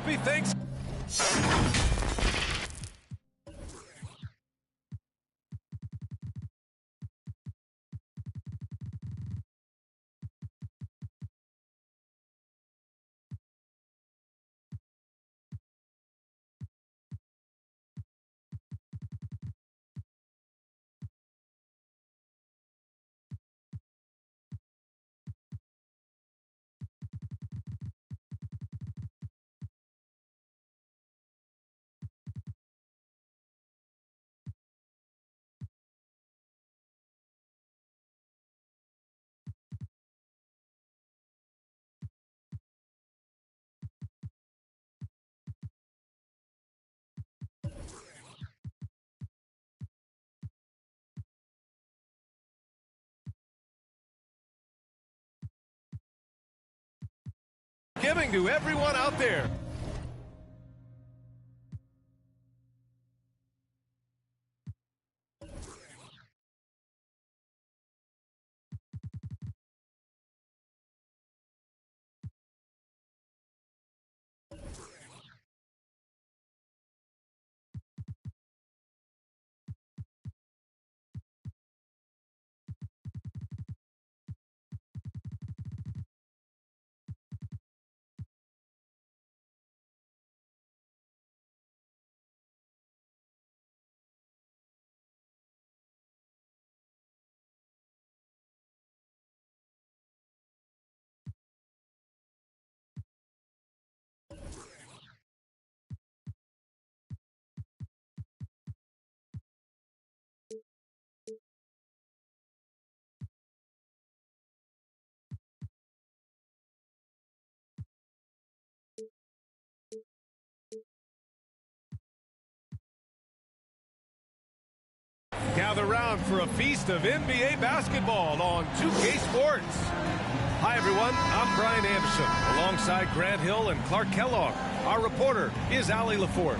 Happy Thanksgiving. Giving to everyone out there. Gather round for a feast of NBA basketball on 2K Sports. Hi, everyone. I'm Brian Anderson, alongside Grant Hill and Clark Kellogg. Our reporter is Allie LaForce.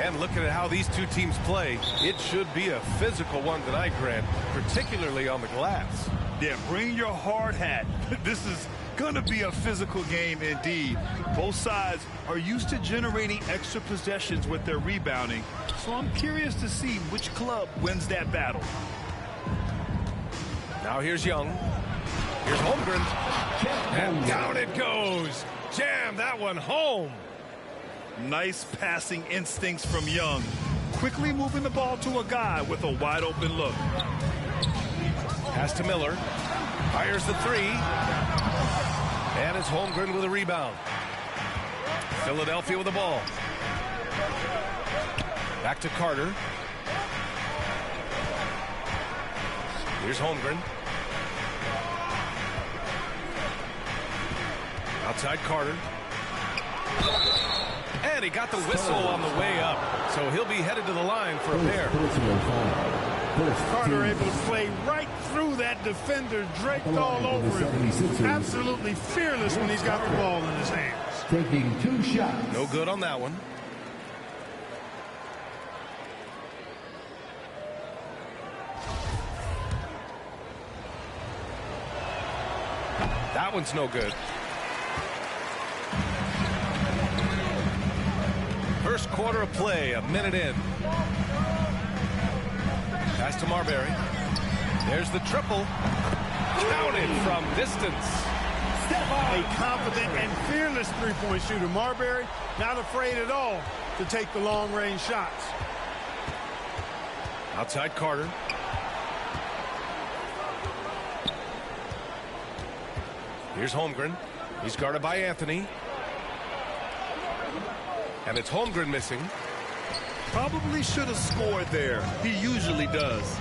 And looking at how these two teams play, it should be a physical one tonight, Grant, particularly on the glass. Yeah, bring your hard hat. This is going to be a physical game indeed. Both sides are used to generating extra possessions with their rebounding, so I'm curious to see which club wins that battle. Now here's Young. Here's Holmgren. And down it goes. Jam that one home. Nice passing instincts from Young. Quickly moving the ball to a guy with a wide open look. Pass to Miller. Fires the three. And it's Holmgren with a rebound. Philadelphia with the ball. Back to Carter. Here's Holmgren. Outside Carter. And he got the whistle on the way up. So he'll be headed to the line for a pair. Carter able to play right through that defender, draped all over him. Absolutely fearless when he's got the ball in his hands. Taking 2 shots. No good on that one. That one's no good. First quarter of play, a minute in. Pass to Marbury. There's the triple. Counted from distance. A confident and fearless three-point shooter. Marbury not afraid at all to take the long-range shots. Outside Carter. Here's Holmgren. He's guarded by Anthony. And it's Holmgren missing. Probably should have scored there. He usually does.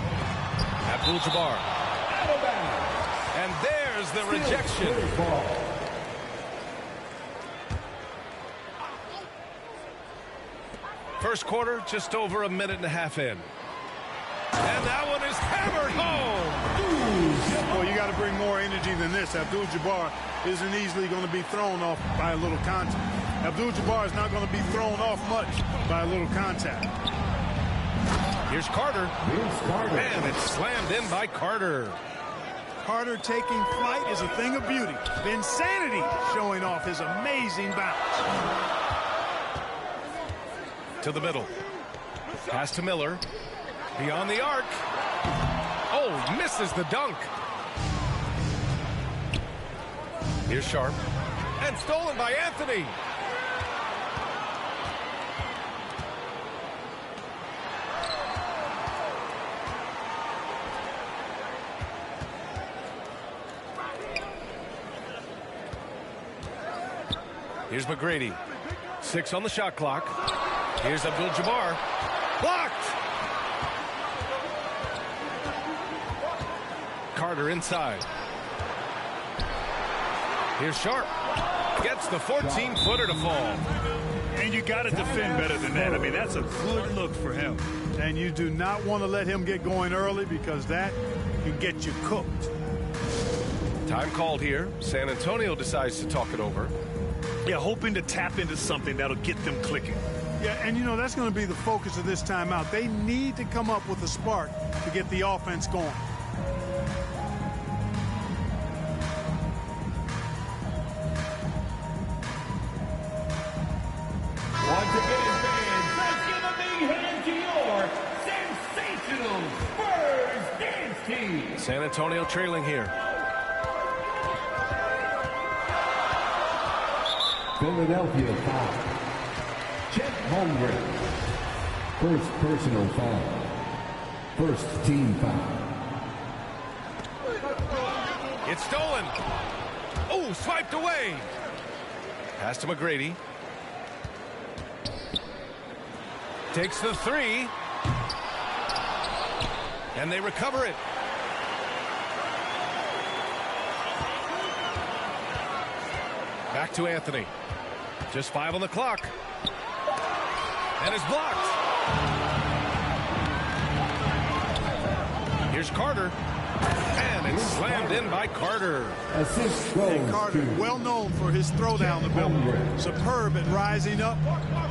Abdul-Jabbar. And there's the rejection. First quarter, just over a minute and a half in. And that one is hammered home. Well, you got to bring more energy than this. Abdul-Jabbar isn't easily going to be thrown off by a little contact. Abdul-Jabbar is not going to be thrown off much by a little contact. Here's Carter. And it's slammed in by Carter. Carter taking flight is a thing of beauty. Insanity showing off his amazing bounce. To the middle. Pass to Miller. Beyond the arc. Oh, misses the dunk. Here's Sharpe. And stolen by Anthony. Here's McGrady. 6 on the shot clock. Here's Abdul-Jabbar. Blocked! Carter inside. Here's Sharpe. Gets the 14-footer to fall. And you got to defend better than that. I mean, that's a good look for him. And you do not want to let him get going early because that can get you cooked. Time called here. San Antonio decides to talk it over. Yeah, hoping to tap into something that'll get them clicking. Yeah, and you know, that's going to be the focus of this timeout. They need to come up with a spark to get the offense going. Once again, fans, let's give a big hand to your sensational Spurs dance team. San Antonio trailing here. Philadelphia foul. Chet Holmgren. First personal foul. First team foul. It's stolen. Oh, swiped away. Pass to McGrady. Takes the 3. And they recover it. Back to Anthony. Just 5 on the clock. And it's blocked. Here's Carter. And it's slammed in by Carter. Assist goes And Carter, to well known for his throwdown ability. Superb at rising up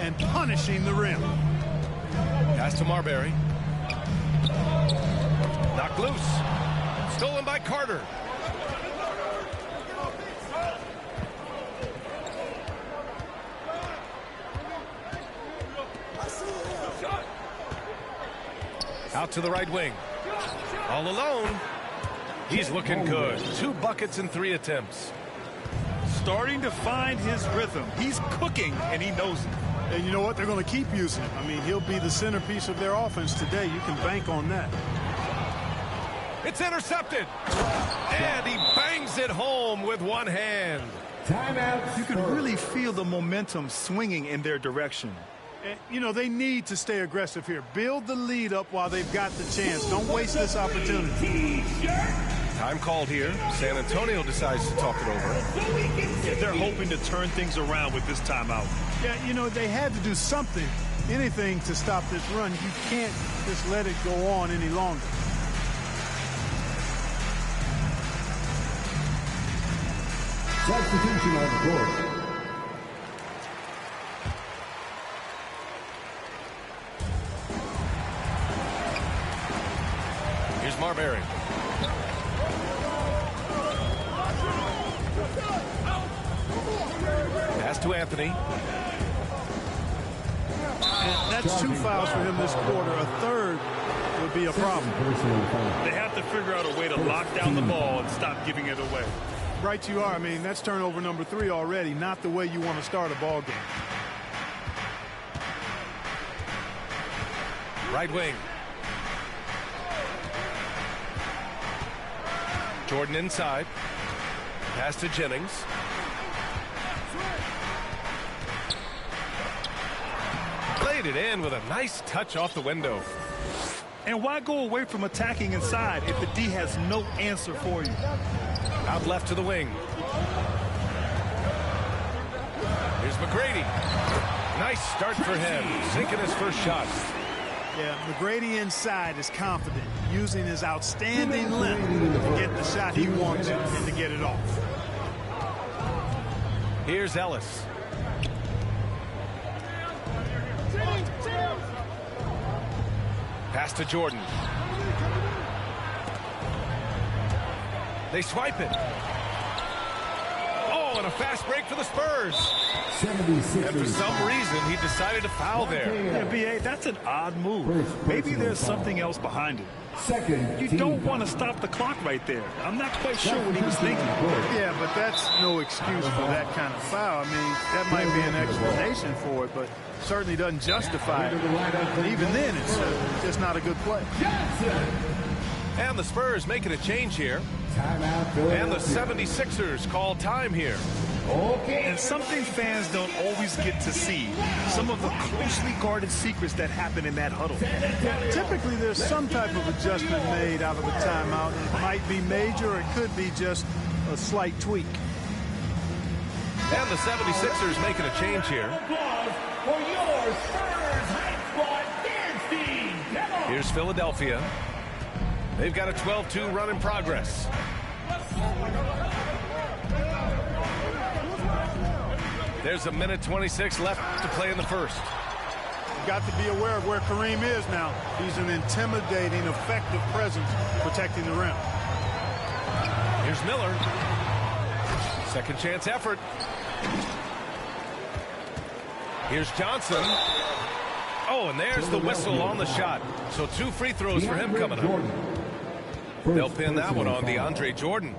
and punishing the rim. Pass to Marbury. Knocked loose. Stolen by Carter. Out to the right wing. All alone. He's looking good. 2 buckets in 3 attempts. Starting to find his rhythm. He's cooking, and he knows it. And you know what? They're going to keep using him. I mean, he'll be the centerpiece of their offense today. You can bank on that. It's intercepted. And he bangs it home with one hand. timeout. You can really feel the momentum swinging in their direction. And, you know, they need to stay aggressive here. Build the lead up while they've got the chance. Don't waste this opportunity. Time called here. San Antonio decides to talk it over. Yeah, they're hoping to turn things around with this timeout. Yeah, you know, they had to do something, anything to stop this run. You can't just let it go on any longer. Substitution on the court. Here's Marbury. Pass to Anthony. And that's 2 fouls for him this quarter. A third would be a problem. Personal foul. They have to figure out a way to lock down the ball and stop giving it away. Right you are. I mean, that's turnover number 3 already. Not the way you want to start a ball game. Right wing. Jordan inside. Pass to Jennings. Played it in with a nice touch off the window. And why go away from attacking inside if the D has no answer for you? Out left to the wing. Here's McGrady. Nice start for him. Sinking his first shot. Yeah, McGrady inside is confident, using his outstanding length to get the shot he wants and to get it off. Here's Ellis. Pass to Jordan. They swipe it. Oh, and a fast break for the Spurs. 76ers. And for some reason, he decided to foul there. Yeah, B.A., that's an odd move. Maybe there's something else behind it. Second. You don't want to stop the clock right there. I'm not quite sure what he was thinking. Yeah, but that's no excuse for that kind of foul. I mean, that might be an explanation for it, but certainly doesn't justify it. And even then, it's just not a good play. And the Spurs making a change here. And the 76ers call time here. And something fans don't always get to see, some of the closely guarded secrets that happen in that huddle. Typically, there's some type of adjustment made out of a timeout. It might be major, or it could be just a slight tweak. And the 76ers making a change here. For your Spurs High Squad dance team. Come on. Here's Philadelphia. They've got a 12-2 run in progress. There's a minute 26 left to play in the first. You've got to be aware of where Kareem is now. He's an intimidating, effective presence protecting the rim. Here's Miller. Second chance effort. Here's Johnson. Oh, and there's the whistle on the shot. So 2 free throws for him coming up. They'll pin that one on DeAndre Jordan.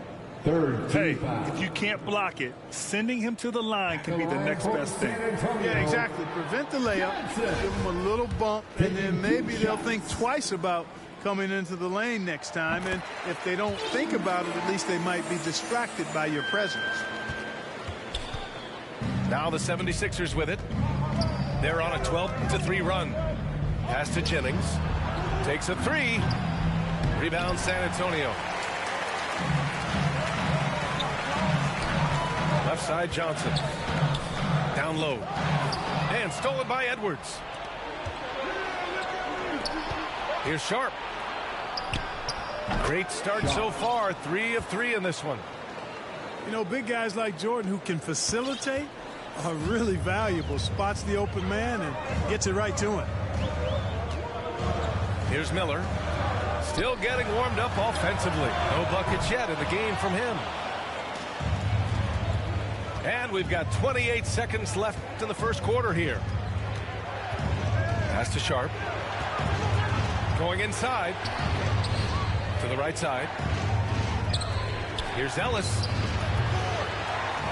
Hey, if you can't block it, sending him to the line can be the next best thing. Yeah, exactly. Prevent the layup, give them a little bump, and then maybe they'll think twice about coming into the lane next time. And if they don't think about it, at least they might be distracted by your presence. Now the 76ers with it. They're on a 12-3 run. Pass to Jennings. Takes a 3. Rebound San Antonio. Left side Johnson. Down low. And stolen by Edwards. Here's Sharpe. Great start so far. 3 of 3 in this one. You know, big guys like Jordan who can facilitate are really valuable. Spots the open man and gets it right to him. Here's Miller. Still getting warmed up offensively. No buckets yet in the game from him. And we've got 28 seconds left in the first quarter here. Pass to Sharpe. Going inside. To the right side. Here's Ellis.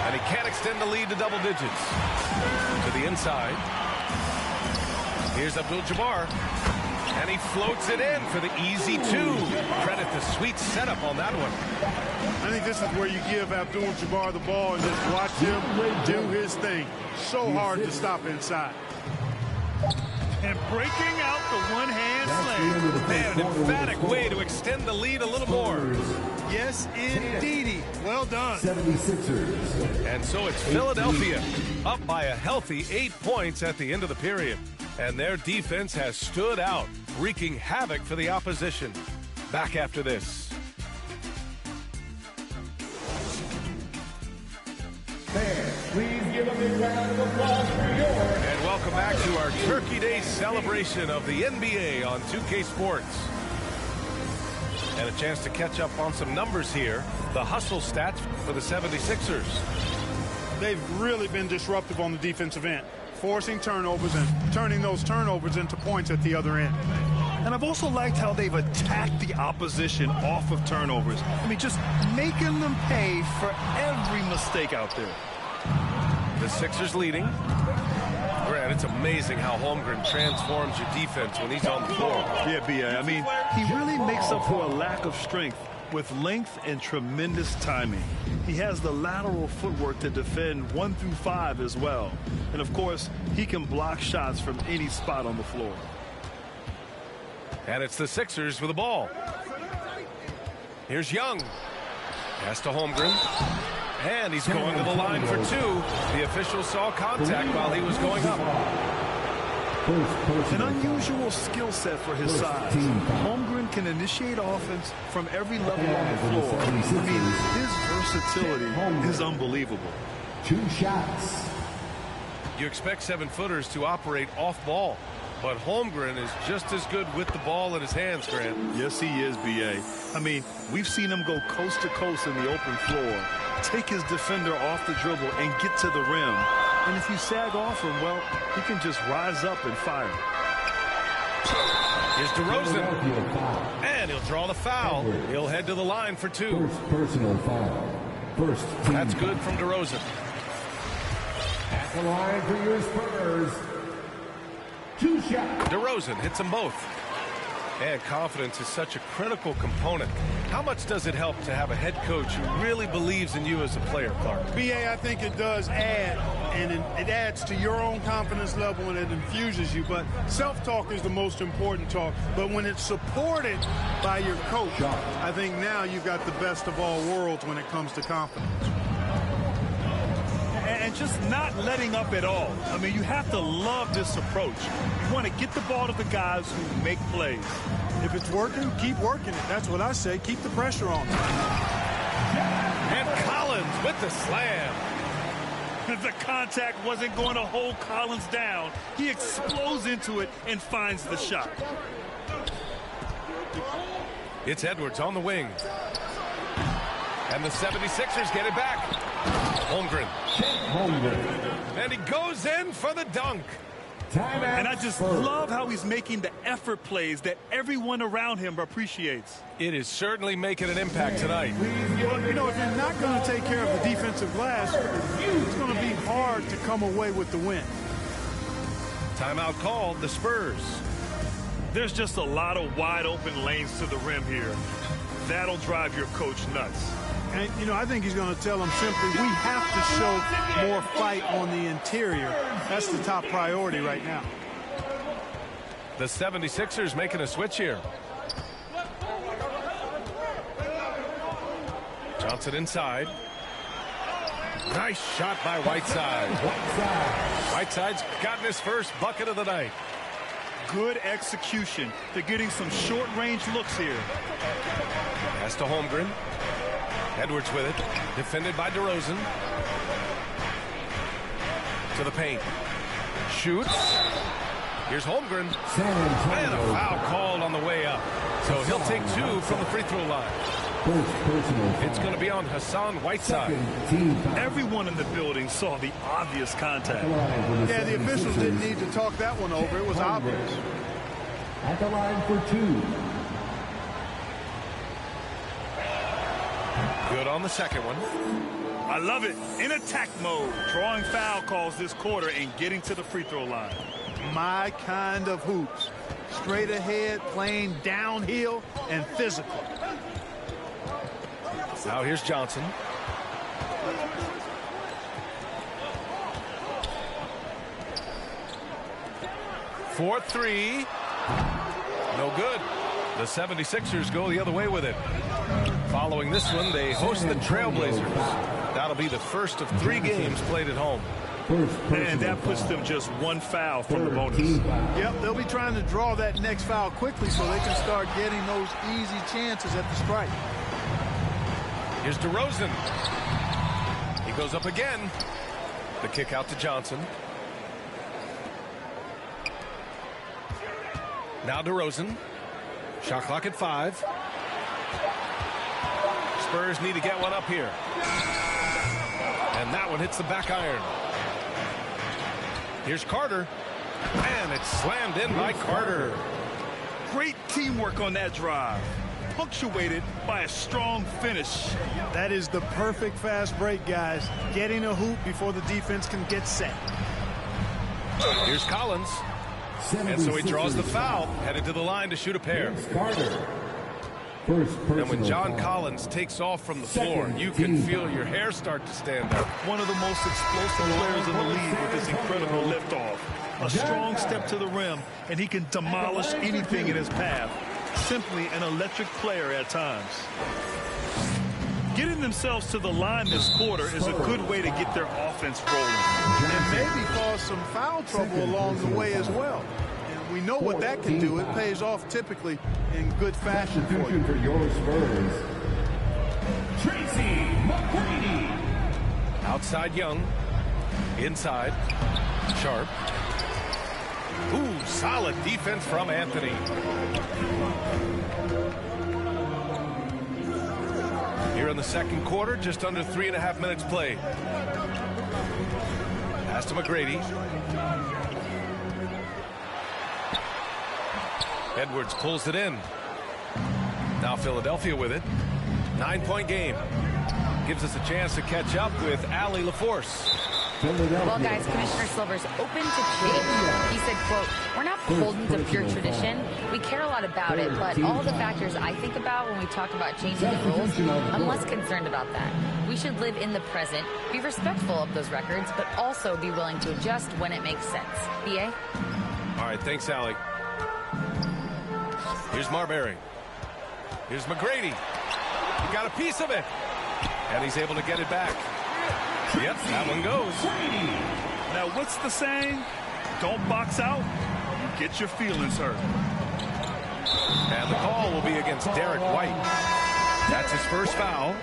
And he can't extend the lead to double digits. To the inside. Here's Abdul-Jabbar. And he floats it in for the easy 2. Credit the sweet setup on that one. I think this is where you give Abdul-Jabbar the ball and just watch him do his thing. So hard to stop inside. And breaking out the one-hand slam. Man, an emphatic way to extend the lead a little more. Yes, indeedy. Well done. 76ers. And so it's Philadelphia up by a healthy 8 points at the end of the period. And their defense has stood out, wreaking havoc for the opposition. Back after this. Please give a big round of applause for your. And welcome back to our Turkey Day celebration of the NBA on 2K Sports. And a chance to catch up on some numbers here. The hustle stats for the 76ers. They've really been disruptive on the defensive end, forcing turnovers and turning those turnovers into points at the other end. And I've also liked how they've attacked the opposition off of turnovers. I mean, just making them pay for every mistake out there. The Sixers leading. Grant, it's amazing how Holmgren transforms your defense when he's on the floor. Yeah, B.A. I mean, he really makes up for a lack of strength with length and tremendous timing. He has the lateral footwork to defend 1 through 5 as well. And, of course, he can block shots from any spot on the floor. And it's the Sixers with the ball. Here's Young. Pass to Holmgren. And he's going to the line for 2. The official saw contact while he was going up. An unusual skill set for his size. Holmgren can initiate offense from every level on the floor. I mean, his versatility is unbelievable. 2 shots. You expect 7-footers to operate off ball. But Holmgren is just as good with the ball in his hands, Grant. Yes, he is, B.A. I mean, we've seen him go coast to coast in the open floor, take his defender off the dribble and get to the rim. And if you sag off him, well, he can just rise up and fire. Here's DeRozan. And he'll draw the foul. He'll head to the line for 2. First personal foul. First team. That's good from DeRozan. At the line for your Spurs. 2 shots. DeRozan hits them both. And confidence is such a critical component. How much does it help to have a head coach who really believes in you as a player, Clark? BA, I think it does add, and it adds to your own confidence level and it infuses you. But self-talk is the most important talk. But when it's supported by your coach, I think now you've got the best of all worlds when it comes to confidence. And just not letting up at all. I mean, you have to love this approach. You want to get the ball to the guys who make plays. If it's working, keep working it. That's what I say. Keep the pressure on. And Collins with the slam. The contact wasn't going to hold Collins down. He explodes into it and finds the shot. It's Edwards on the wing. And the 76ers get it back. Holmgren. And he goes in for the dunk. And I just love how he's making the effort plays that everyone around him appreciates. It is certainly making an impact tonight. Well, you know, if you're not going to take care of the defensive glass, it's going to be hard to come away with the win. Timeout called, the Spurs. There's just a lot of wide open lanes to the rim here. That'll drive your coach nuts. And, you know, I think he's going to tell them simply, we have to show more fight on the interior. That's the top priority right now. The 76ers making a switch here. Johnson inside. Nice shot by Whiteside. Whiteside's gotten his first bucket of the night. Good execution. They're getting some short-range looks here. Pass to Holmgren. Edwards with it. Defended by DeRozan. To the paint. Shoots. Here's Holmgren. And a foul called on the way up. So he'll take 2 from the free throw line. It's going to be on Hassan Whiteside. Everyone in the building saw the obvious contact. Yeah, the officials didn't need to talk that one over. It was obvious. At the line for 2. Good on the second one. I love it. In attack mode. Drawing foul calls this quarter and getting to the free throw line. My kind of hoops. Straight ahead, playing downhill, and physical. Now here's Johnson. For 3. No good. The 76ers go the other way with it. Following this one, they host the Trailblazers. That'll be the first of 3 games played at home. And that puts them just 1 foul from the bonus. Yep, they'll be trying to draw that next foul quickly so they can start getting those easy chances at the strike. Here's DeRozan. He goes up again. The kick out to Johnson. Now DeRozan. Shot clock at 5. Spurs need to get one up here. And that one hits the back iron. Here's Carter. And it's slammed in by Carter. Great teamwork on that drive. Punctuated by a strong finish. That is the perfect fast break, guys. Getting a hoop before the defense can get set. Here's Collins. And so he draws the foul, headed to the line to shoot a pair. And when John Collins takes off from the floor, you can feel your hair start to stand up. One of the most explosive players in the league with this incredible liftoff. A strong step to the rim, and he can demolish anything in his path. Simply an electric player at times. Getting themselves to the line this quarter is a good way to get their offense rolling. And maybe cause some foul trouble along the way as well. And we know what that can do. It pays off typically in good fashion for you. For your Spurs. Tracy McGrady. Outside Young. Inside. Sharpe. Ooh, Solid defense from Anthony. Here in the second quarter, just under 3.5 minutes played. Pass to McGrady. Edwards pulls it in. Now Philadelphia with it. 9-point game. Gives us a chance to catch up with Allie LaForce. Well, guys, Commissioner Silver's open to change. He said, quote, "We're not beholden to pure tradition. We care a lot about it, but all the factors I think about when we talk about changing the rules, I'm less concerned about that. We should live in the present, be respectful of those records, but also be willing to adjust when it makes sense." BA? All right, thanks, Allie. Here's Marbury. Here's McGrady. He got a piece of it. And he's able to get it back. Yep, that one goes. Now, what's the saying? Don't box out, you get your feelings hurt. And the call will be against Derek White. That's his first foul.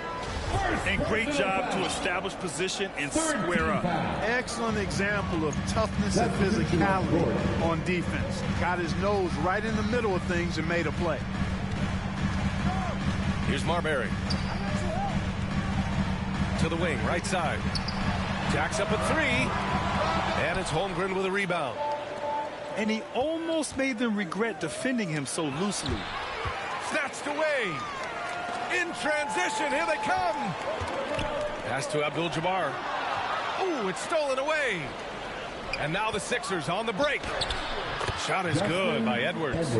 And great job to establish position and square up. Excellent example of toughness and physicality on defense. Got his nose right in the middle of things and made a play. Here's Marbury. To the wing, right side. Jacks up a three. And it's Holmgren with a rebound. And he almost made them regret defending him so loosely. Snatched away. In transition, here they come. Pass to Abdul-Jabbar. Ooh, it's stolen away. And now the Sixers on the break. Shot is good by Edwards.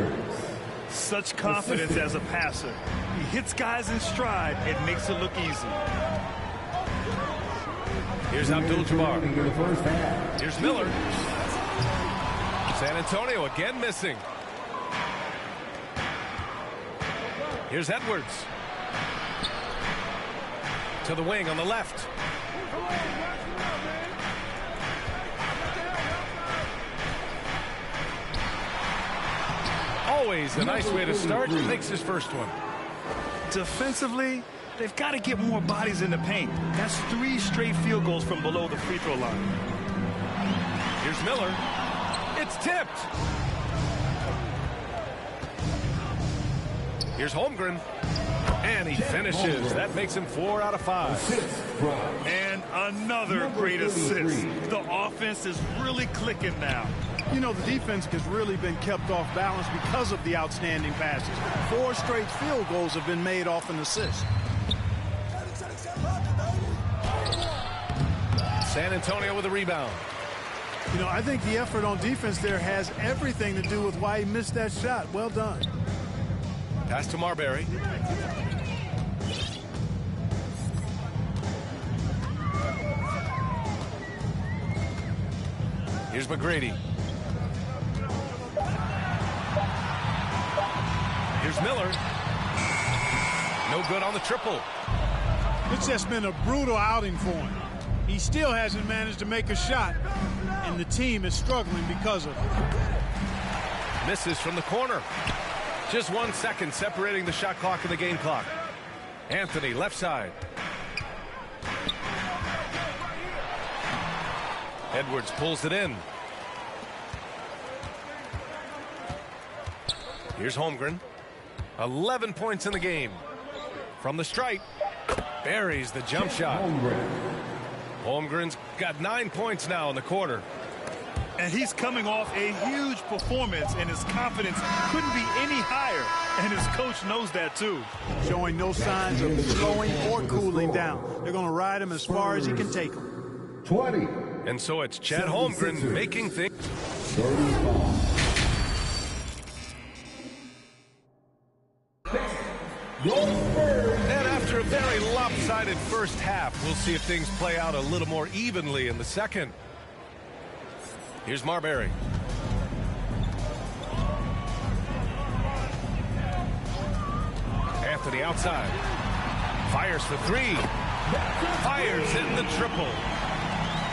Such confidence as a passer. He hits guys in stride and makes it look easy. Here's Abdul-Jabbar. Here's Miller. San Antonio again missing. Here's Edwards. To the wing on the left. Always a nice way to start. Makes his first one. Defensively, they've got to get more bodies in the paint. That's 3 straight field goals from below the free throw line. Here's Miller. It's tipped. Here's Holmgren. And he finishes. That makes him 4 out of 5. And another great assist. The offense is really clicking now. You know, the defense has really been kept off balance because of the outstanding passes. 4 straight field goals have been made off an assist. San Antonio with a rebound. You know, I think the effort on defense there has everything to do with why he missed that shot. Well done. Pass to Marbury. Here's McGrady. Here's Miller. No good on the triple. It's just been a brutal outing for him. He still hasn't managed to make a shot, and the team is struggling because of it. Misses from the corner. Just 1 second separating the shot clock and the game clock. Anthony, left side. Edwards pulls it in. Here's Holmgren. 11 points in the game. From the stripe, buries the jump shot. Holmgren's got 9 points now in the quarter. And he's coming off a huge performance, and his confidence couldn't be any higher. And his coach knows that, too. Showing no signs of slowing or cooling down. They're going to ride him as far as he can take him. 20. And so it's Chad Holmgren making things. 35. And after a very lopsided first half, we'll see if things play out a little more evenly in the second. Here's Marbury. Anthony outside. Fires for 3. Fires in the triple.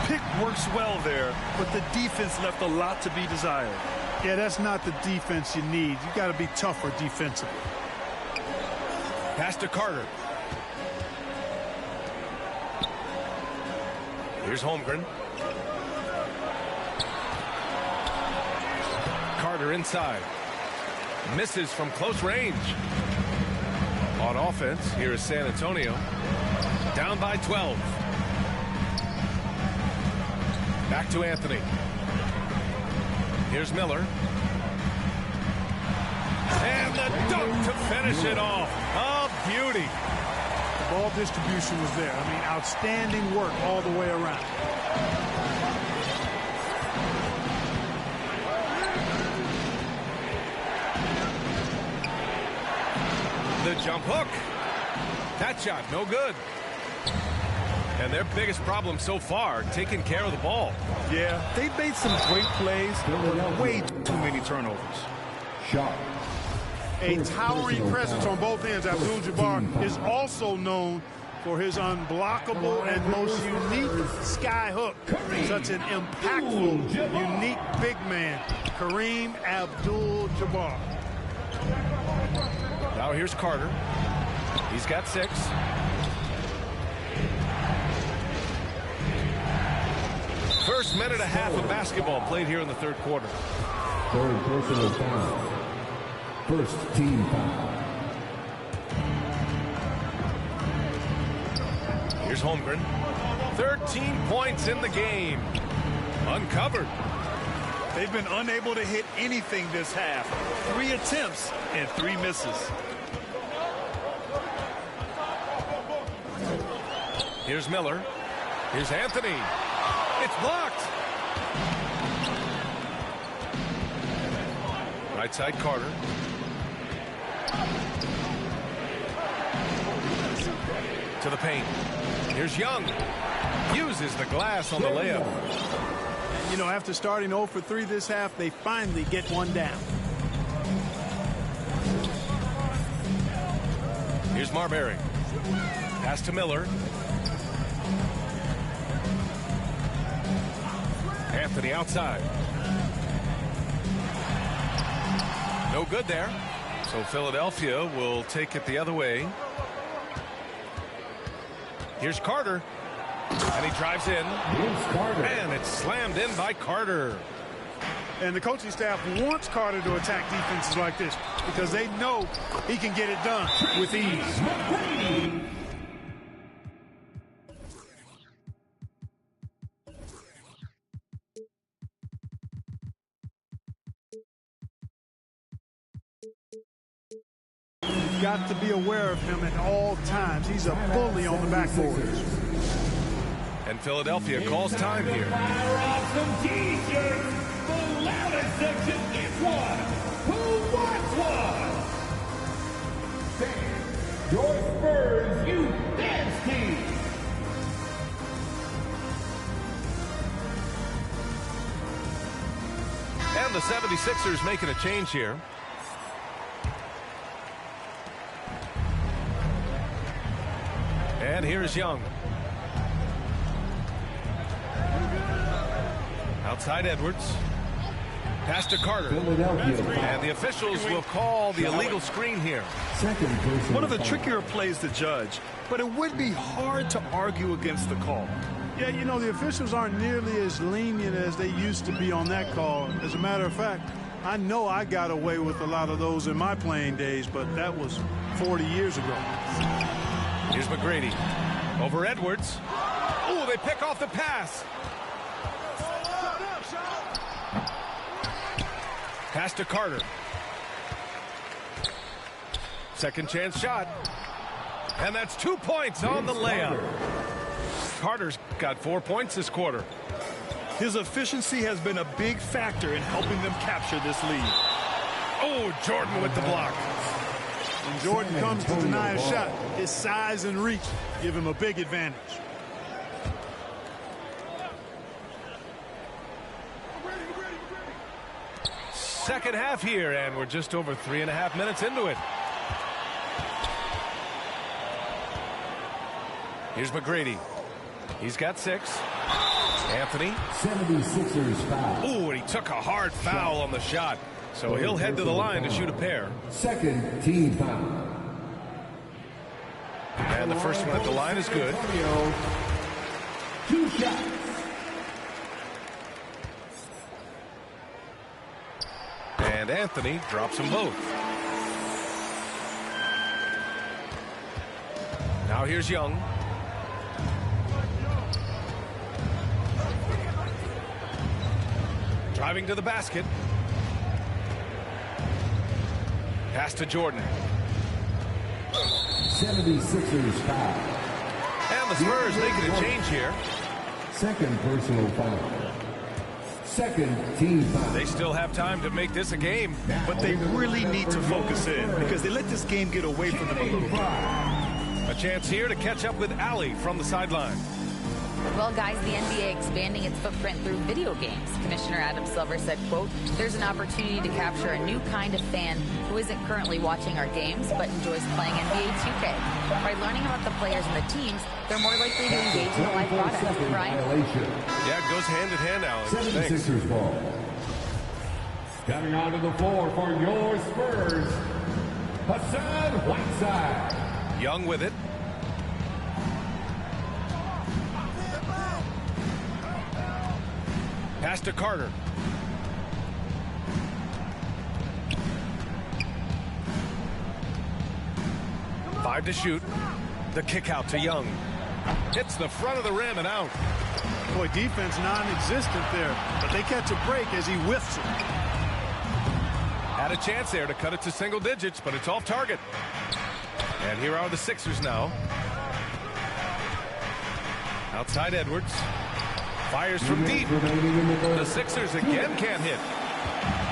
Pick works well there, but the defense left a lot to be desired. Yeah, that's not the defense you need. You got to be tougher defensively. Pass to Carter. Here's Holmgren. Carter inside. Misses from close range. On offense, here is San Antonio. Down by 12. Back to Anthony. Here's Miller. And the dunk to finish it off. A beauty. The ball distribution was there. I mean, outstanding work all the way around. The jump hook. That shot, no good. And their biggest problem so far, taking care of the ball. Yeah, they've made some great plays, but way too many turnovers. Sharpe. A towering presence on both ends. Abdul-Jabbar is also known for his unblockable and most unique sky hook. Such an impactful, unique big man, Kareem Abdul-Jabbar. Now here's Carter. He's got 6. First minute and a half of basketball played here in the third quarter. Third personal foul. First team foul. Here's Holmgren. 13 points in the game. Uncovered. They've been unable to hit anything this half. 3 attempts and 3 misses. Here's Miller. Here's Anthony. It's blocked. Right side Carter. To the paint. Here's Young. Uses the glass on the layup. You know, after starting 0 for 3 this half, they finally get one down. Here's Marbury. Pass to Miller. Anthony outside. No good there. So Philadelphia will take it the other way. Here's Carter. And he drives in. And it's slammed in by Carter. And the coaching staff wants Carter to attack defenses like this because they know he can get it done with ease. You've got to be aware of him at all times. He's a bully on the backboard. And Philadelphia calls time here. Fire off some t-shirts. The loudest section gets one. Who wants one? Your Spurs Youth Dance Team. And the 76ers making a change here. And here's Young. Outside Edwards. Pass to Carter. And the officials will call the illegal screen here. One of the trickier plays to judge, but it would be hard to argue against the call. Yeah, you know, the officials aren't nearly as lenient as they used to be on that call. As a matter of fact, I know I got away with a lot of those in my playing days, but that was 40 years ago. Here's McGrady. Over Edwards. Oh, they pick off the pass. Pass to Carter. Second chance shot. And that's 2 points on the layup. Carter's got 4 points this quarter. His efficiency has been a big factor in helping them capture this lead. Oh, Jordan with the block. When Jordan comes to deny a shot, his size and reach give him a big advantage. Second half here, and we're just over 3.5 minutes into it. Here's McGrady. He's got 6. Anthony. 76ers foul. Ooh, and he took a hard foul on the shot. So he'll head to the line to shoot a pair. Second team foul. And the first one at the line is good. 2 shots. and Anthony drops them both. Now here's Young. Driving to the basket. Pass to Jordan. 76ers foul. And the Spurs making a change here. Second personal foul. Second team foul. They still have time to make this a game. But they really need to focus in because they let this game get away from them a little bit. A chance here to catch up with Allie from the sideline. Well, guys, the NBA expanding its footprint through video games. Commissioner Adam Silver said, quote, there's an opportunity to capture a new kind of fan who isn't currently watching our games but enjoys playing NBA 2K. By learning about the players and the teams, they're more likely to engage in the live product. Brian? Yeah, it goes hand in hand, Alex. 76ers ball. Coming onto the floor for your Spurs, Hassan Whiteside. Young with it. Pass to Carter. Five to shoot. The kick out to Young. Hits the front of the rim and out. Boy, defense non-existent there, but they catch a break as he whiffs it. Had a chance there to cut it to single digits, but it's off target. And here are the Sixers now. Outside Edwards. Fires from deep. The Sixers again can't hit.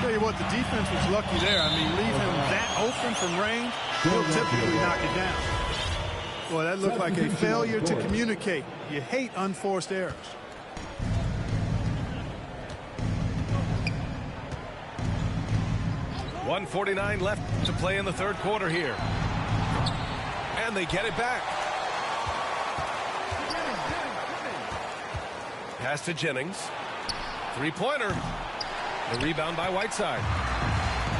Tell you what, the defense was lucky there. I mean, leave him that open from range, he'll typically knock it down. Boy, that looked like a failure to communicate. You hate unforced errors. .149 left to play in the third quarter here. And they get it back. Pass to Jennings. Three-pointer. The rebound by Whiteside.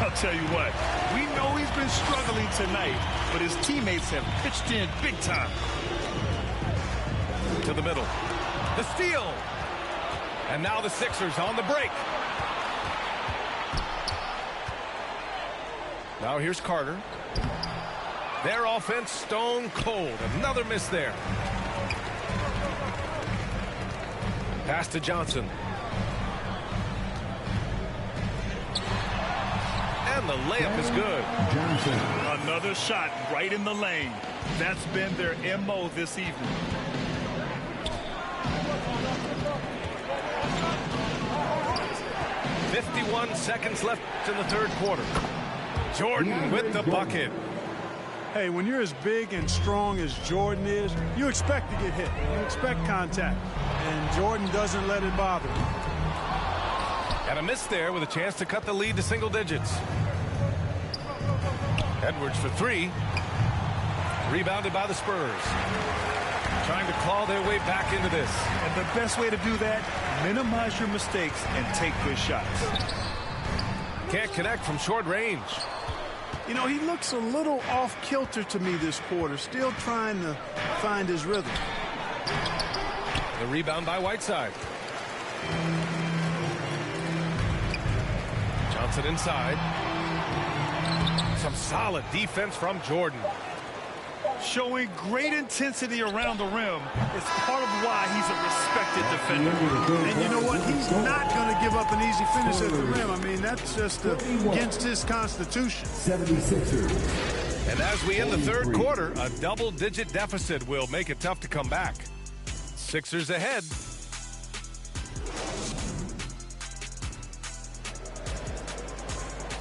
I'll tell you what, we know he's been struggling tonight, but his teammates have pitched in big time. To the middle. The steal. And now the Sixers on the break. Now here's Carter. Their offense stone cold. Another miss there. Pass to Johnson. And the layup is good. Johnson. Another shot right in the lane. That's been their MO this evening. .51 seconds left in the third quarter. Jordan with the bucket. Hey, when you're as big and strong as Jordan is, you expect to get hit. You expect contact. And Jordan doesn't let it bother him. And a miss there with a chance to cut the lead to single digits. Edwards for three. Rebounded by the Spurs. Trying to claw their way back into this. And the best way to do that, minimize your mistakes and take good shots. Can't connect from short range. You know, he looks a little off kilter to me this quarter, still trying to find his rhythm. The rebound by Whiteside. Johnson inside. Some solid defense from Jordan. Showing great intensity around the rim is part of why he's a respected defender. And you know what? He's not going to give up an easy finish at the rim. I mean, that's just against his constitution. 76ers. And as we end the third quarter, a double-digit deficit will make it tough to come back. Sixers ahead.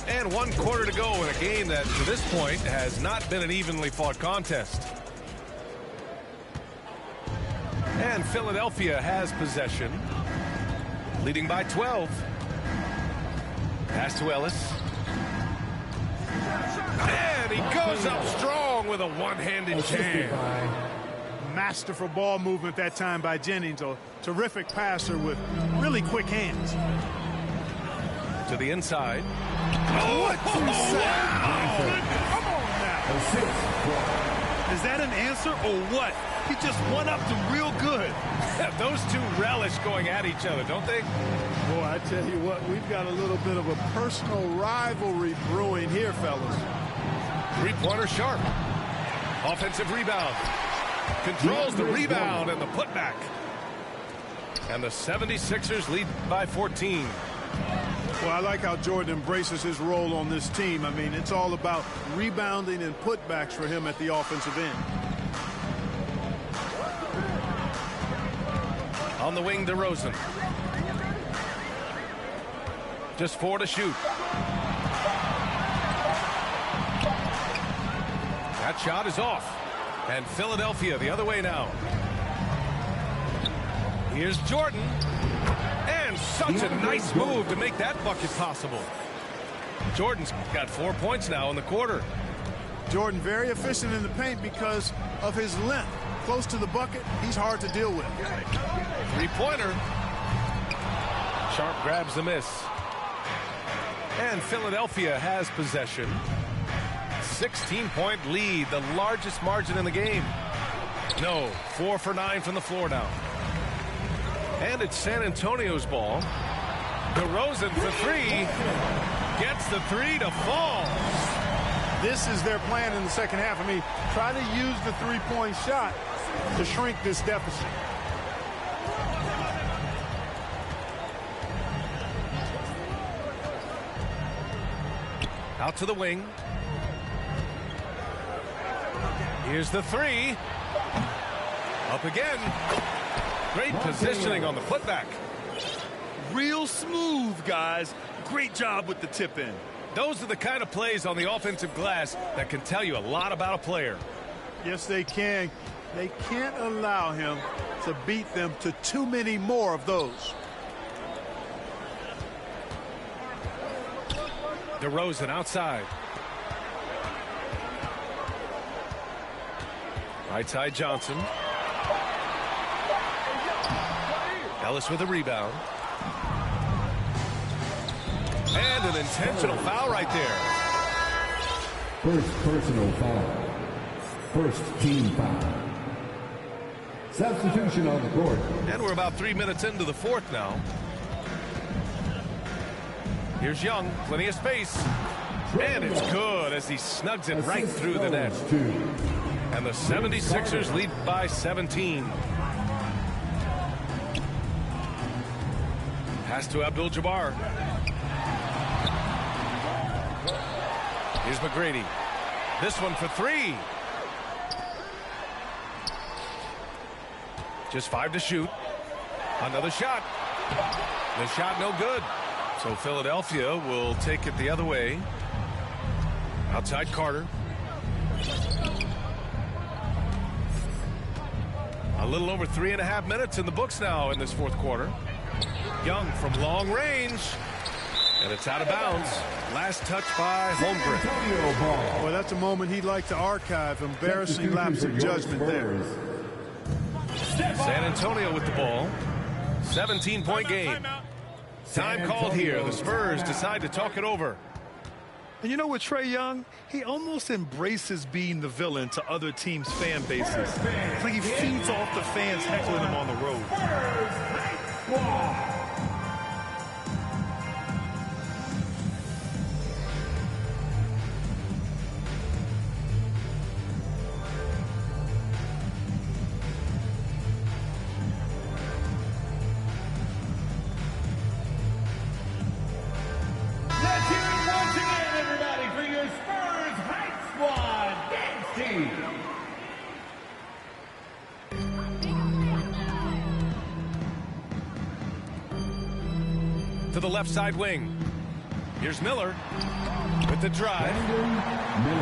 And 1 quarter to go in a game that, to this point, has not been an evenly fought contest. And Philadelphia has possession, leading by 12. Pass to Ellis. And he goes up strong with a one-handed jam. Masterful ball movement that time by Jennings. A terrific passer with really quick hands. To the inside. What you say? Come on now. Is that an answer or what? He just one-upped him real good. Those two relish going at each other, don't they? Boy, I tell you what, we've got a little bit of a personal rivalry brewing here, fellas. Three-pointer Sharpe. Offensive rebound. Controls the rebound and the putback. And the 76ers lead by 14. Well, I like how Jordan embraces his role on this team. I mean, it's all about rebounding and putbacks for him at the offensive end. On the wing, DeRozan. Just 4 to shoot. That shot is off. And Philadelphia the other way now. Here's Jordan. And such a nice move to make that bucket possible. Jordan's got 4 points now in the quarter. Jordan very efficient in the paint because of his length. Close to the bucket, he's hard to deal with. Three-pointer. Sharpe grabs the miss. And Philadelphia has possession. 16-point lead, the largest margin in the game. No, 4 for 9 from the floor now. And it's San Antonio's ball. DeRozan for 3. Gets the 3 to fall. This is their plan in the second half. I mean, try to use the three-point shot to shrink this deficit. Out to the wing. Here's the 3. Up again. Great positioning on the putback. Real smooth, guys. Great job with the tip in. Those are the kind of plays on the offensive glass that can tell you a lot about a player. Yes, they can. They can't allow him to beat them to too many more of those. DeRozan outside. Right side Johnson. Ellis with a rebound. And an intentional foul right there. First personal foul. First team foul. Substitution on the court. And we're about 3 minutes into the fourth now. Here's Young, plenty of space. And it's good as he snugs it right through the net. And the 76ers lead by 17. Pass to Abdul-Jabbar. Here's McGrady. This one for 3. Just 5 to shoot. Another shot. The shot no good. So Philadelphia will take it the other way. Outside Carter. A little over 3.5 minutes in the books now in this fourth quarter. Young from long range. And it's out of bounds. Last touch by Holmgren. Well, that's a moment he'd like to archive. Embarrassing lapse of judgment there. San Antonio with the ball. 17-point game. Time called here. The Spurs decide to talk it over. And you know what, Trae Young? He almost embraces being the villain to other teams' fan bases. It's like he feeds off the fans heckling him on the road. Let's hear it once again, everybody, for your Spurs Hype Squad dance team. To the left side wing. Here's Miller with the drive.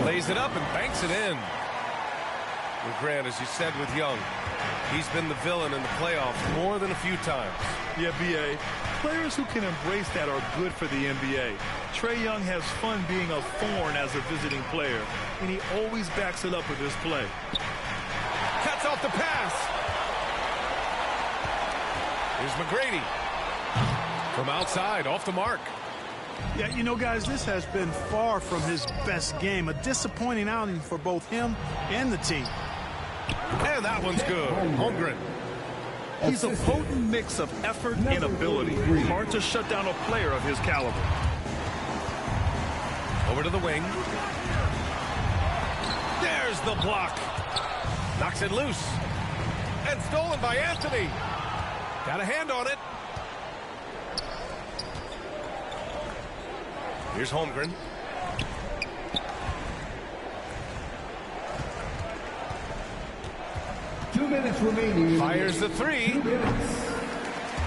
Lays it up and banks it in. Well, Grant, as you said with Young, he's been the villain in the playoffs more than a few times. Yeah, B.A. Players who can embrace that are good for the NBA. Trae Young has fun being a thorn as a visiting player, and he always backs it up with his play. Cuts off the pass. Here's McGrady. From outside, off the mark. Yeah, you know, guys, this has been far from his best game. A disappointing outing for both him and the team. And that one's good. Holmgren. He's a potent mix of effort and ability. Hard to shut down a player of his caliber. Over to the wing. There's the block. Knocks it loose. And stolen by Anthony. Got a hand on it. Here's Holmgren. Two minutes remaining. Fires the three.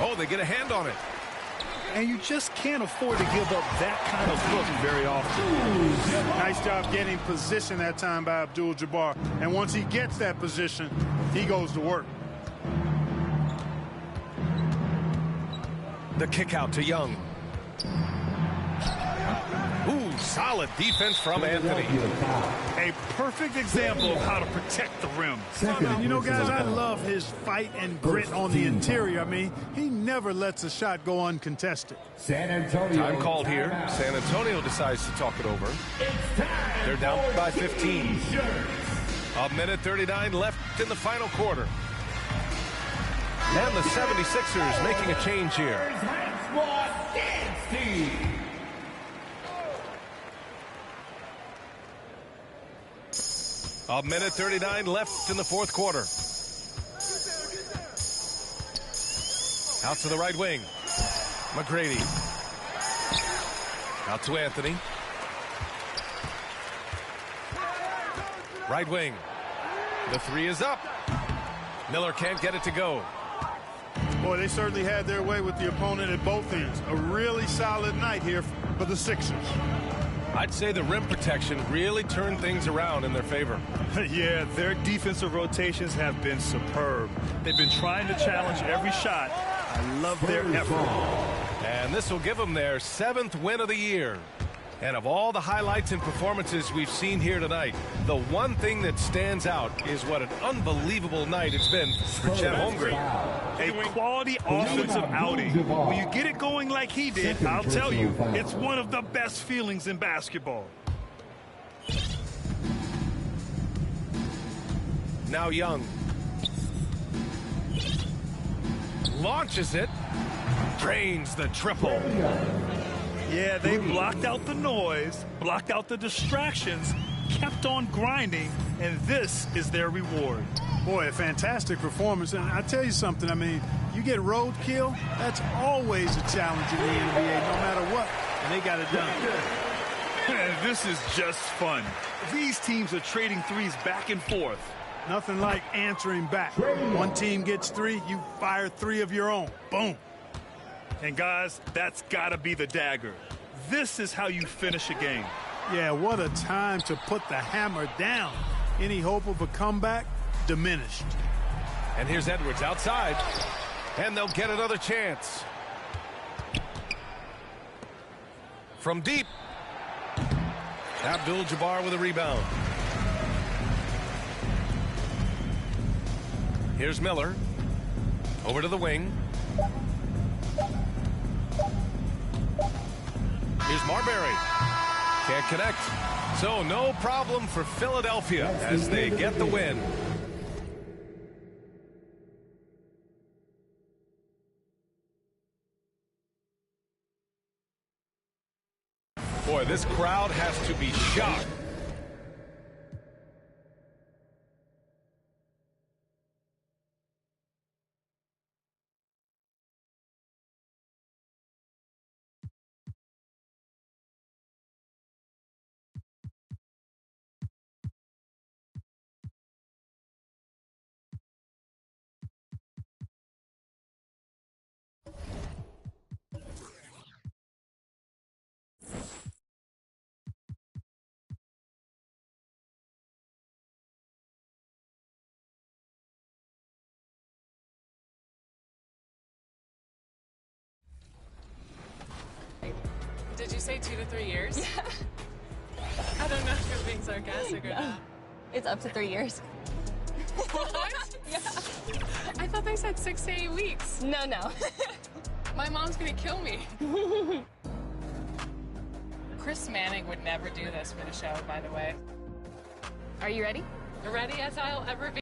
Oh, they get a hand on it. And you just can't afford to give up that kind of look very often. Nice job getting position that time by Abdul-Jabbar. And once he gets that position, he goes to work. The kick out to Young. Ooh, solid defense from Anthony. A perfect example of how to protect the rim. And you know, guys, I love his fight and grit on the interior. I mean, he never lets a shot go uncontested. San Antonio. Time called here. San Antonio decides to talk it over. They're down by 15. A minute 39 left in the final quarter. And the 76ers making a change here. A minute 39 left in the fourth quarter. Out to the right wing. McGrady. Out to Anthony. Right wing. The three is up. Miller can't get it to go. Boy, they certainly had their way with the opponent at both ends. A really solid night here for the Sixers. I'd say the rim protection really turned things around in their favor. Yeah, their defensive rotations have been superb. They've been trying to challenge every shot. I love their effort. And this will give them their 7th win of the year. And of all the highlights and performances we've seen here tonight, the one thing that stands out is what an unbelievable night it's been for Chet Holmgren. A quality offensive outing. When you get it going like he did, I'll tell you, it's one of the best feelings in basketball. Now Young. Launches it. Drains the triple. Yeah, they blocked out the noise, blocked out the distractions, kept on grinding, and this is their reward. Boy, a fantastic performance. And I tell you something, I mean, you get roadkill, that's always a challenge in the NBA, no matter what. And they got it done. This is just fun. These teams are trading threes back and forth. Nothing like answering back. One team gets three, you fire three of your own. Boom. And guys, that's got to be the dagger. This is how you finish a game. Yeah, what a time to put the hammer down. Any hope of a comeback? Diminished. And here's Edwards outside. And they'll get another chance. From deep. Abdul-Jabbar with a rebound. Here's Miller. Over to the wing. Here's Marbury. Can't connect. So no problem for Philadelphia as they get the win. Boy, this crowd has to be shocked. Did you say 2 to 3 years? Yeah. I don't know if you're being sarcastic or not. It's up to 3 years. What? Yeah. I thought they said 6 to 8 weeks. No. My mom's gonna kill me. Chris Manning would never do this for the show, by the way. Are you ready? Ready as I'll ever be.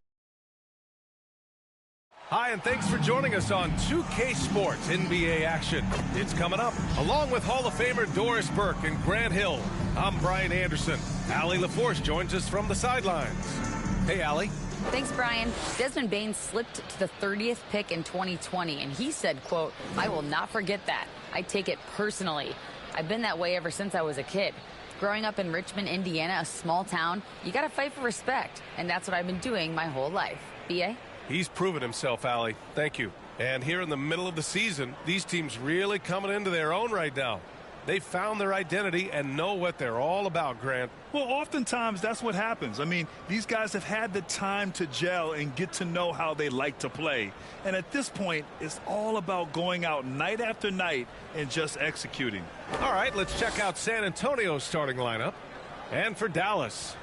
Hi, and thanks for joining us on 2K Sports NBA action. It's coming up. Along with Hall of Famer Doris Burke and Grant Hill, I'm Brian Anderson. Allie LaForce joins us from the sidelines. Hey, Allie. Thanks, Brian. Desmond Bain slipped to the 30th pick in 2020, and he said, quote, "I will not forget that. I take it personally. I've been that way ever since I was a kid. Growing up in Richmond, Indiana, a small town, you got to fight for respect, and that's what I've been doing my whole life." B.A.? He's proven himself, Allie. Thank you. And here in the middle of the season, these teams really coming into their own right now. They found their identity and know what they're all about, Grant. Well, oftentimes that's what happens. I mean, these guys have had the time to gel and get to know how they like to play. And at this point, it's all about going out night after night and just executing. All right, let's check out San Antonio's starting lineup. And for Dallas.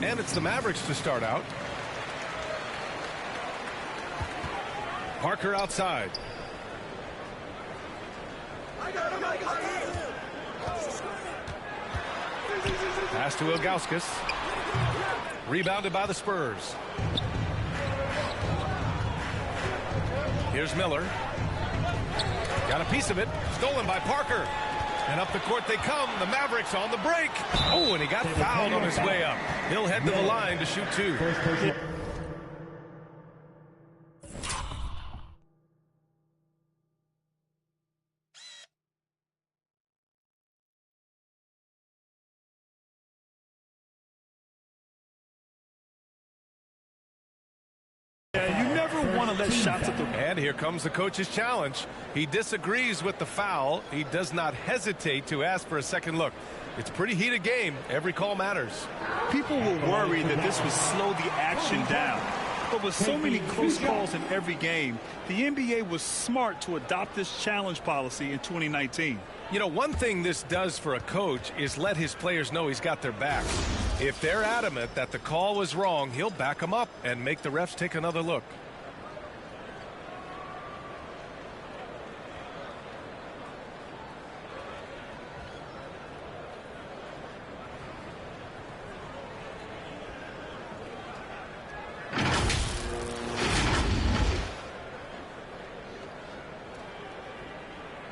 And it's the Mavericks to start out. Parker outside. Pass to Ilgauskas. Rebounded by the Spurs. Here's Miller. Got a piece of it. Stolen by Parker. And up the court they come. The Mavericks on the break. Oh, and he got fouled on his way up. He'll head to the line to shoot two. Yeah, you never want to let shots at the... And here comes the coach's challenge. He disagrees with the foul. He does not hesitate to ask for a second look. It's a pretty heated game. Every call matters. People were worried that this would slow the action down. But with so many close calls in every game, the NBA was smart to adopt this challenge policy in 2019. You know, one thing this does for a coach is let his players know he's got their back. If they're adamant that the call was wrong, he'll back them up and make the refs take another look.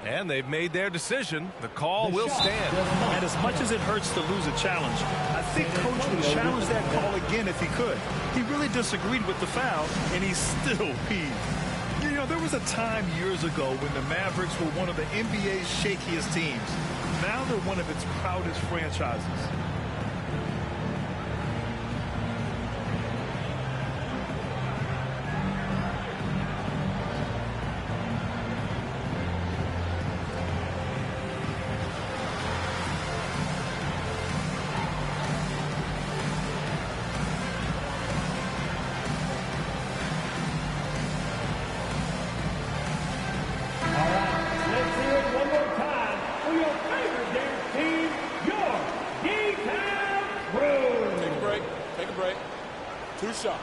And they've made their decision. The call will stand. And as much as it hurts to lose a challenge, I think Coach would challenge that call again if he could. He really disagreed with the foul, and he's still peeved. You know, there was a time years ago when the Mavericks were one of the NBA's shakiest teams. Now they're one of its proudest franchises. Take a break. 2 shots.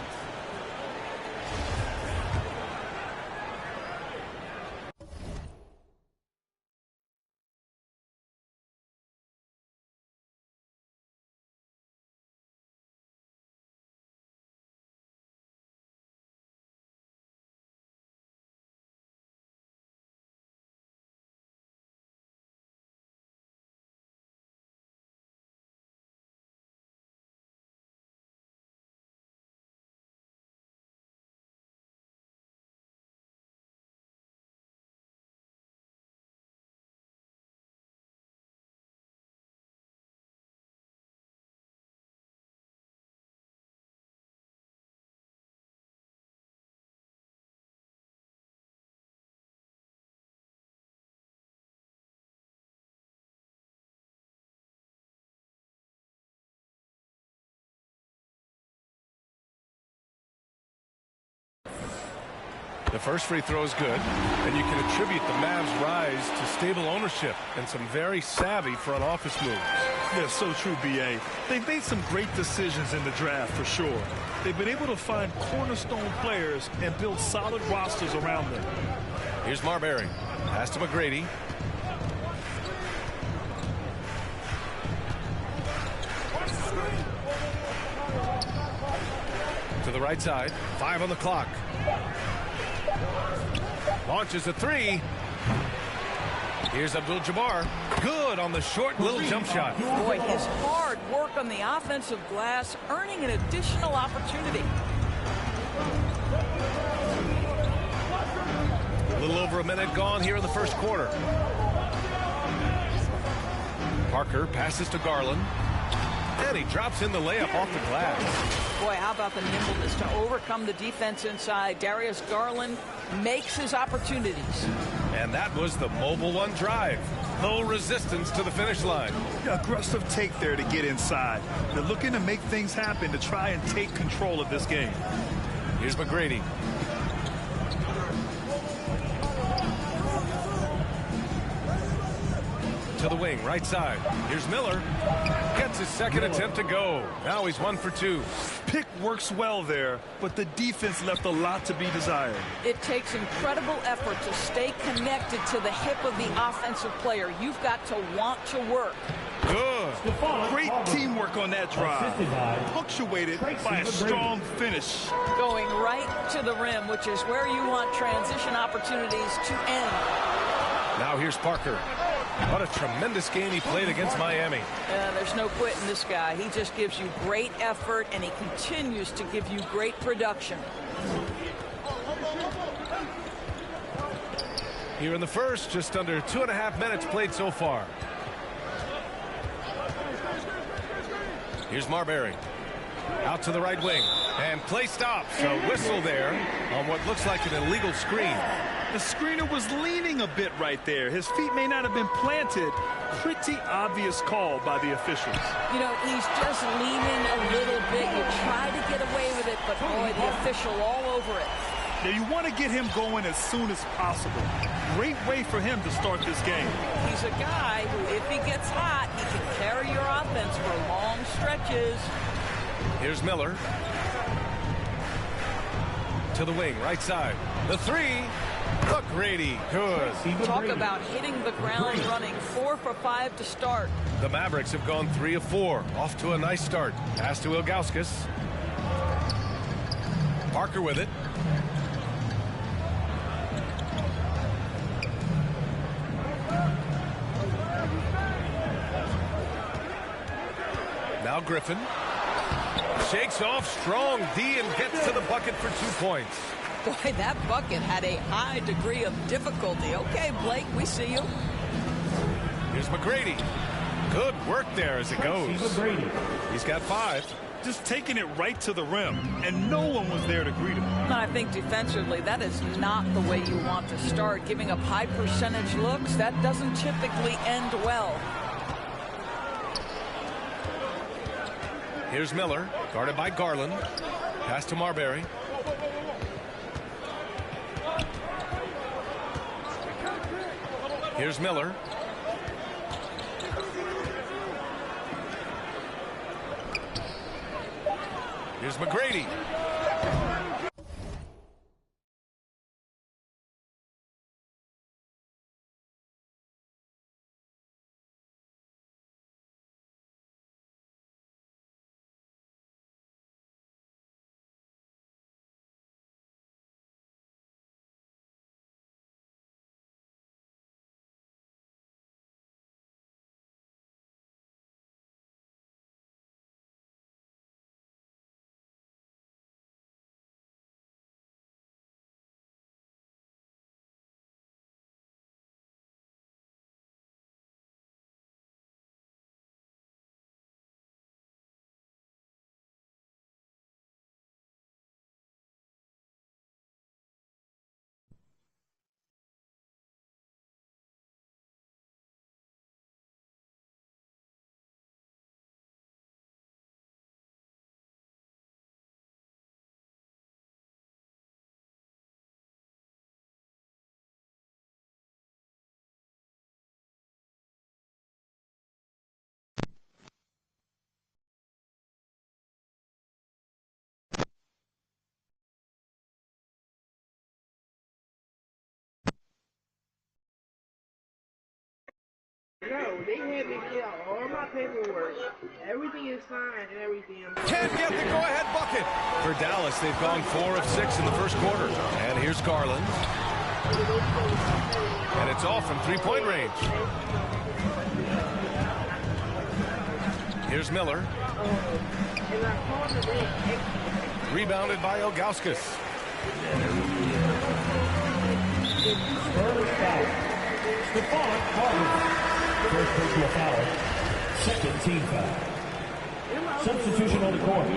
The first free throw is good, and you can attribute the Mavs' rise to stable ownership and some very savvy front office moves. Yeah, so true, B.A. They've made some great decisions in the draft for sure. They've been able to find cornerstone players and build solid rosters around them. Here's Marbury. Pass to McGrady. To the right side. 5 on the clock. Launches a three. Here's Abdul-Jabbar. Good on the short little jump shot. Boy, his hard work on the offensive glass earning an additional opportunity. A little over a minute gone here in the first quarter. Parker passes to Garland. And he drops in the layup off the glass. Boy, how about the nimbleness to overcome the defense inside. Darius Garland makes his opportunities. And that was the mobile one drive. No resistance to the finish line. Yeah, aggressive take there to get inside. They're looking to make things happen to try and take control of this game. Here's McGrady. To the wing, right side. Here's Miller. Gets his second attempt to go. Now he's 1 for 2. Pick works well there, but the defense left a lot to be desired. It takes incredible effort to stay connected to the hip of the offensive player. You've got to want to work. Good. Great teamwork on that drive. Punctuated by a strong finish. Going right to the rim, which is where you want transition opportunities to end. Now here's Parker. What a tremendous game he played against Miami. There's no quitting this guy. He just gives you great effort, and he continues to give you great production. Here in the first, just under 2.5 minutes played so far. Here's Marbury. Out to the right wing. And play stops. A whistle there on what looks like an illegal screen. The screener was leaning a bit right there. His feet may not have been planted. Pretty obvious call by the officials. You know, he's just leaning a little bit. You try to get away with it, but boy, the official all over it. Now you want to get him going as soon as possible. Great way for him to start this game. He's a guy who, if he gets hot, he can carry your offense for long stretches. Here's Miller. To the wing, right side. The three. McGrady, good. Talk about hitting the ground running. 4 for 5 to start. The Mavericks have gone 3 of 4. Off to a nice start. Pass to Ilgauskas. Parker with it. Now Griffin. Shakes off strong D and gets to the bucket for 2 points. Boy, that bucket had a high degree of difficulty. Okay, Blake, we see you. Here's McGrady. Good work there as it goes. He's got 5. Just taking it right to the rim, and no one was there to greet him. I think defensively, that is not the way you want to start. Giving up high percentage looks, that doesn't typically end well. Here's Miller, guarded by Garland. Pass to Marbury. Here's Miller. Here's McGrady. No, they had me fill out all my paperwork. Everything is signed and everything. Can't get the go-ahead bucket. For Dallas, they've gone 4 of 6 in the first quarter. And here's Garland. And it's off from three-point range. Here's Miller. Rebounded by Ilgauskas. Stephon Carter. First personal foul. Second team foul. Substitution on the court.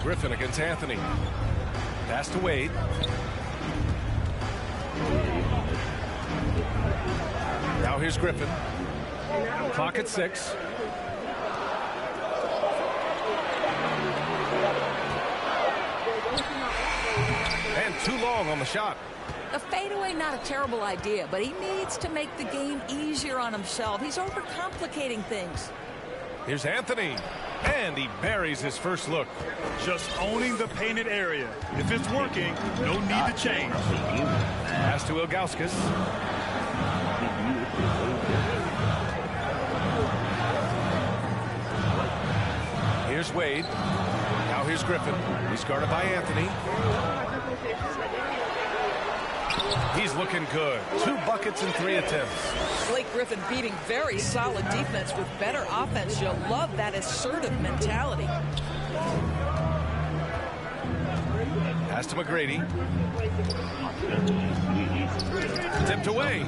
Griffin against Anthony. Pass to Wade. Now here's Griffin. Clock at 6. And too long on the shot. A fadeaway, not a terrible idea, but he needs to make the game easier on himself. He's overcomplicating things. Here's Anthony. And he buries his first look. Just owning the painted area. If it's working, no need to change. Pass to Ilgauskas. Here's Wade. Now here's Griffin. He's guarded by Anthony. He's looking good. 2 buckets in 3 attempts. Blake Griffin beating very solid defense with better offense. You'll love that assertive mentality. Pass to McGrady. Tipped away.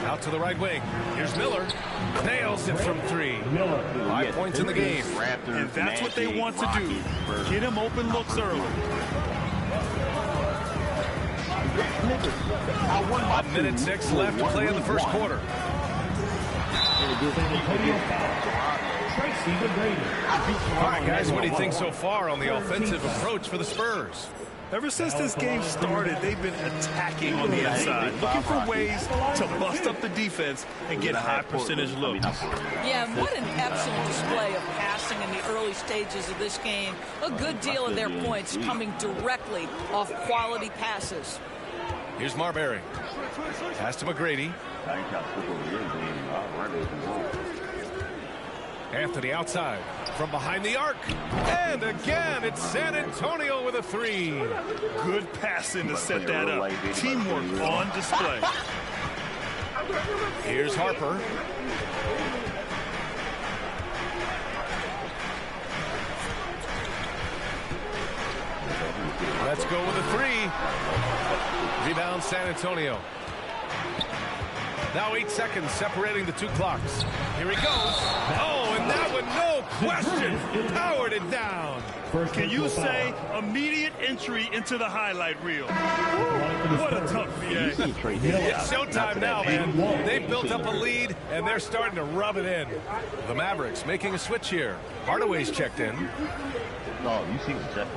Out to the right wing. Here's Miller. Nails it from 3. 5 points in the game. And that's what they want to do. Get him open looks early. A minute 6 left to play in the first quarter. All right, guys, what do you think so far on the offensive approach for the Spurs? Ever since this game started, they've been attacking on the inside, looking for ways to bust up the defense and get high percentage looks. Yeah, what an excellent display of passing in the early stages of this game. A good deal of their points coming directly off quality passes. Here's Marbury. Pass to McGrady. Anthony outside from behind the arc. And again, it's San Antonio with a 3. Good passing to set that up. Teamwork on display. Here's Harper. Let's go with a 3. Rebound San Antonio. Now 8 seconds separating the 2 clocks. Here he goes. Oh, and that one, no question, powered it down. Can you say immediate entry into the highlight reel? What a tough VA. It's showtime now, man. They've built up a lead, and they're starting to rub it in. The Mavericks making a switch here. Hardaway's checked in. No, you see the check.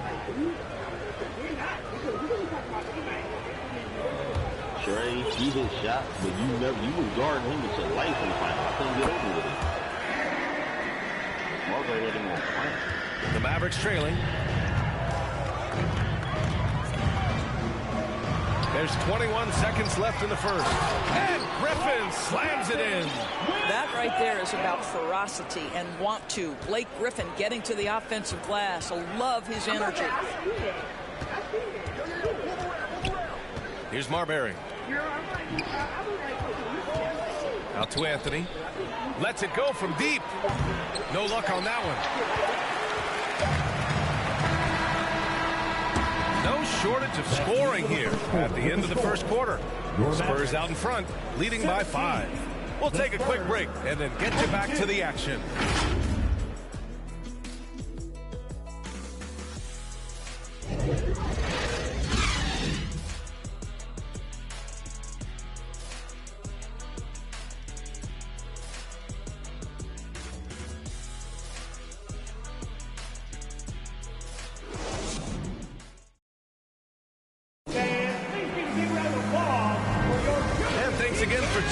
Trey, he hit shots, but you was guarding him with your life in the final. I couldn't get over with it. Marbury let him on fire. The Mavericks trailing. There's 21 seconds left in the first. And Griffin slams it in. That right there is about ferocity and want to. Blake Griffin getting to the offensive glass. I love his energy. Here's Marbury. Out to Anthony. Lets it go from deep. No luck on that one. No shortage of scoring here at the end of the first quarter. Spurs out in front, leading by 5. We'll take a quick break and then get you back to the action.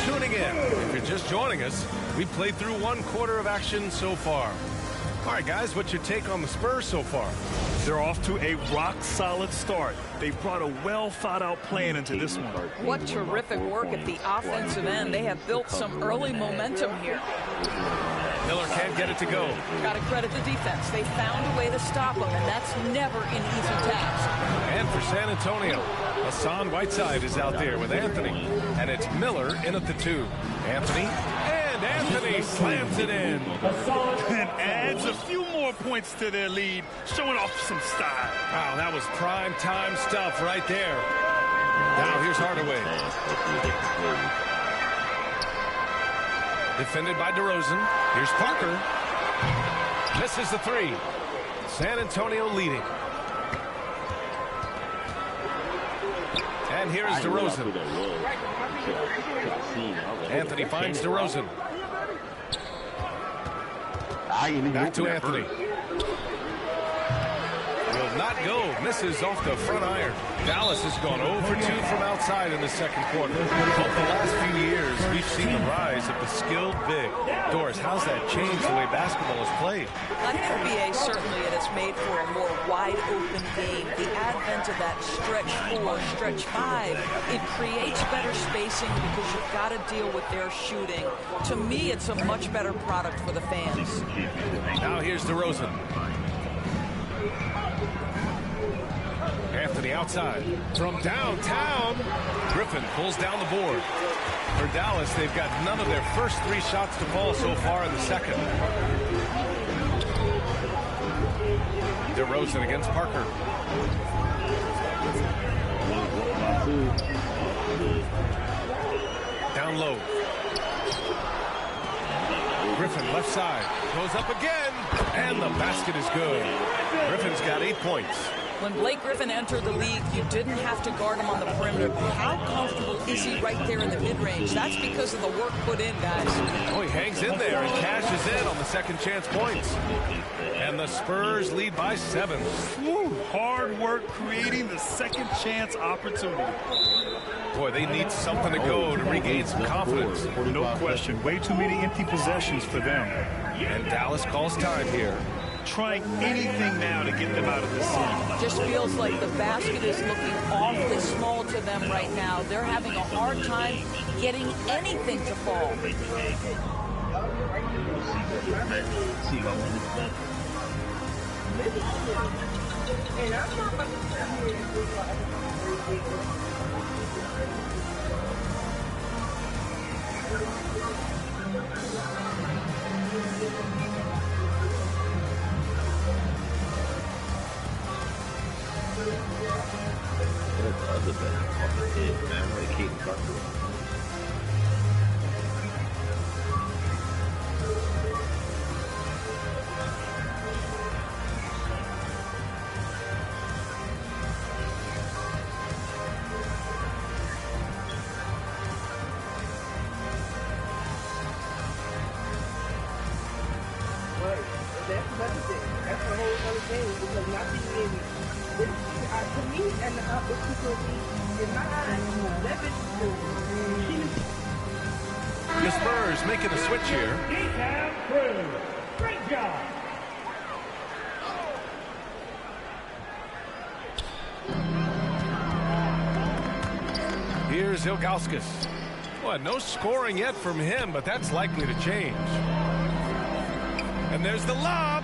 tuning in. If you're just joining us, we played through 1 quarter of action so far. All right, guys, what's your take on the Spurs so far? They're off to a rock-solid start. They brought a well-thought-out plan into this one. What terrific work at the offensive end. They have built some early momentum here. Miller can't get it to go. Got to credit the defense. They found a way to stop him, and that's never an easy task. And for San Antonio, Hassan Whiteside is out there with Anthony, and it's Miller in at the 2. Anthony slams it in. And adds a few more points to their lead, showing off some style. Wow, that was prime time stuff right there. Now here's Hardaway. Defended by DeRozan. Here's Parker. Misses the 3. San Antonio leading. And here is DeRozan. Anthony finds DeRozan. Back to Anthony. Will not go. Misses off the front iron. Dallas has gone 0 for 2 from outside in the second quarter. Over the last few years, we've seen the rise of the skilled big. Doris, how's that changed the way basketball is played? I think NBA certainly it has made for a more wide-open game. The advent of that stretch 4, stretch 5, it creates better spacing because you've got to deal with their shooting. To me, it's a much better product for the fans. Now here's DeRozan. Anthony outside from downtown. Griffin pulls down the board. For Dallas, they've got none of their first 3 shots to fall so far in the second. DeRozan against Parker. Down low. Griffin left side. Goes up again. And the basket is good. Griffin's got 8 points. When Blake Griffin entered the league, you didn't have to guard him on the perimeter. How comfortable is he right there in the mid-range? That's because of the work put in, guys. Oh, he hangs in there and cashes in on the second chance points. And the Spurs lead by 7. Woo, hard work creating the second chance opportunity. Boy, they need something to go to regain some confidence. No question. Way too many empty possessions for them. And Dallas calls time here. Trying anything now to get them out of this scene. Just feels like the basket is looking awfully small to them right now. They're having a hard time getting anything to fall. That's another thing. That's a whole other thing because not being in this, to me, and the opportunity in my eyes, that bitch is The Spurs making a switch here. Great job. Here's Ilgauskas. Well, no scoring yet from him, but that's likely to change. And there's the lob.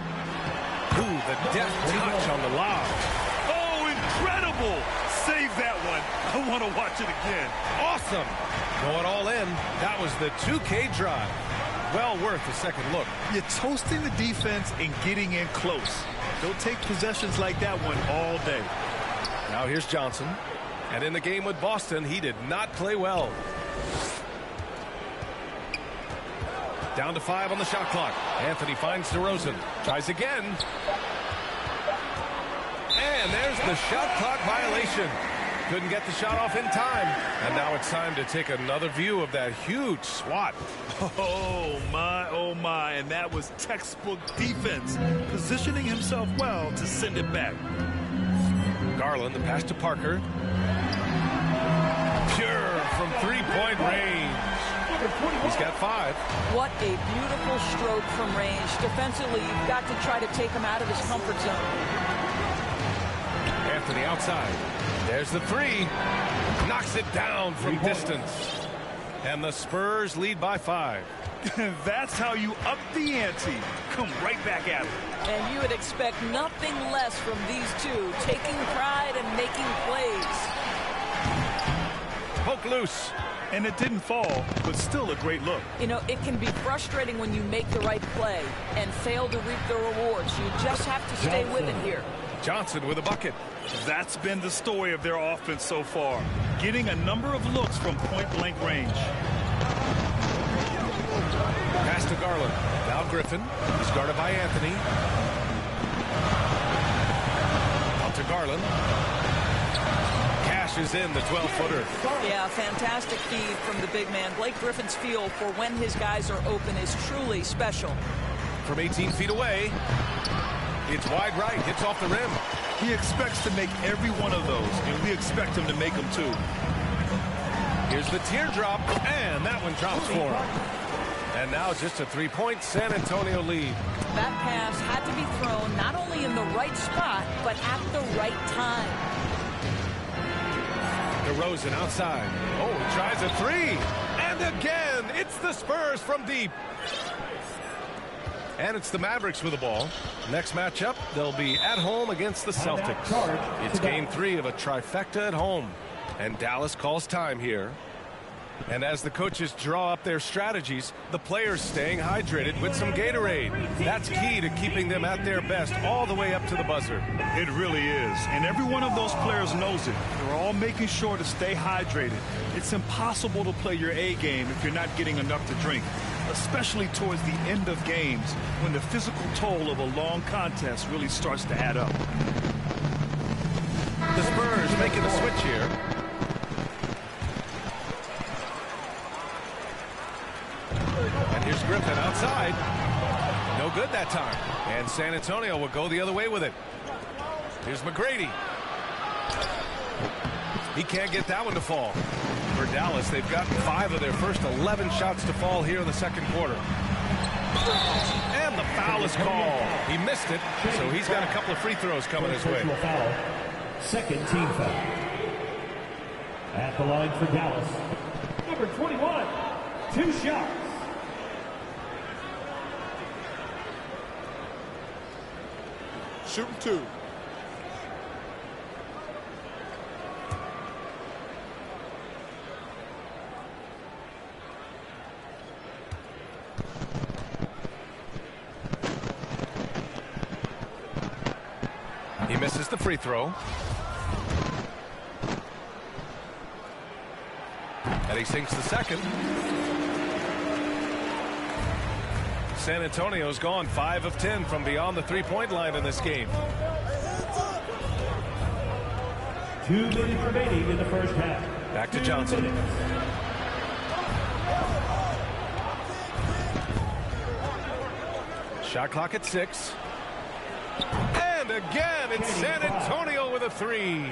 Ooh, the deft touch on the lob. Oh, incredible. Save that one. I want to watch it again. Awesome. Going all in. That was the 2K drive. Well worth a second look. You're toasting the defense and getting in close. Don't take possessions like that one all day. Now here's Johnson. And in the game with Boston, he did not play well. Down to 5 on the shot clock. Anthony finds DeRozan. Tries again. And there's the shot clock violation. Couldn't get the shot off in time. And now it's time to take another view of that huge swat. Oh, my. And that was textbook defense. Positioning himself well to send it back. Garland, the pass to Parker. Pure from 3-point range. He's got 5. What a beautiful stroke from range. Defensively, you've got to try to take him out of his comfort zone. Anthony outside. There's the 3. Knocks it down from distance. And the Spurs lead by 5. That's how you up the ante. Come right back at it. And you would expect nothing less from these two, taking pride and making plays. Poke loose. And it didn't fall, but still a great look. You know, it can be frustrating when you make the right play and fail to reap the rewards. You just have to stay with it here. Johnson with a bucket. That's been the story of their offense so far. Getting a number of looks from point-blank range. Pass to Garland. Now Griffin. He's guarded by Anthony. Out to Garland. Cashes in the 12-footer. Yeah, fantastic feed from the big man. Blake Griffin's feel for when his guys are open is truly special. From 18 feet away. It's wide right. Hits off the rim. He expects to make every one of those, and we expect him to make them too. Here's the teardrop, and that one drops for him. And now just a 3-point San Antonio lead. That pass had to be thrown not only in the right spot, but at the right time. DeRozan outside. Oh, he tries a 3. And again, it's the Spurs from deep. And it's the Mavericks with the ball. Next matchup, they'll be at home against the Celtics. It's game 3 of a trifecta at home. And Dallas calls time here. And as the coaches draw up their strategies, the players staying hydrated with some Gatorade. That's key to keeping them at their best all the way up to the buzzer. It really is. And every one of those players knows it. They're all making sure to stay hydrated. It's impossible to play your A game if you're not getting enough to drink, especially towards the end of games when the physical toll of a long contest really starts to add up. The Spurs making a switch here. And here's Griffin outside. No good that time. And San Antonio will go the other way with it. Here's McGrady. He can't get that one to fall. For Dallas, they've gotten 5 of their first 11 shots to fall here in the second quarter. And the foul is called. He missed it, so he's got a couple of free throws coming his way. Foul. Second team foul. At the line for Dallas, number 21, 2 shots. Shooting 2. He misses the free throw. And he sinks the second. San Antonio's gone 5 of 10 from beyond the 3-point line in this game. 2 minutes remaining in the first half. Back to Johnson. Shot clock at 6. And again, it's San Antonio with a 3.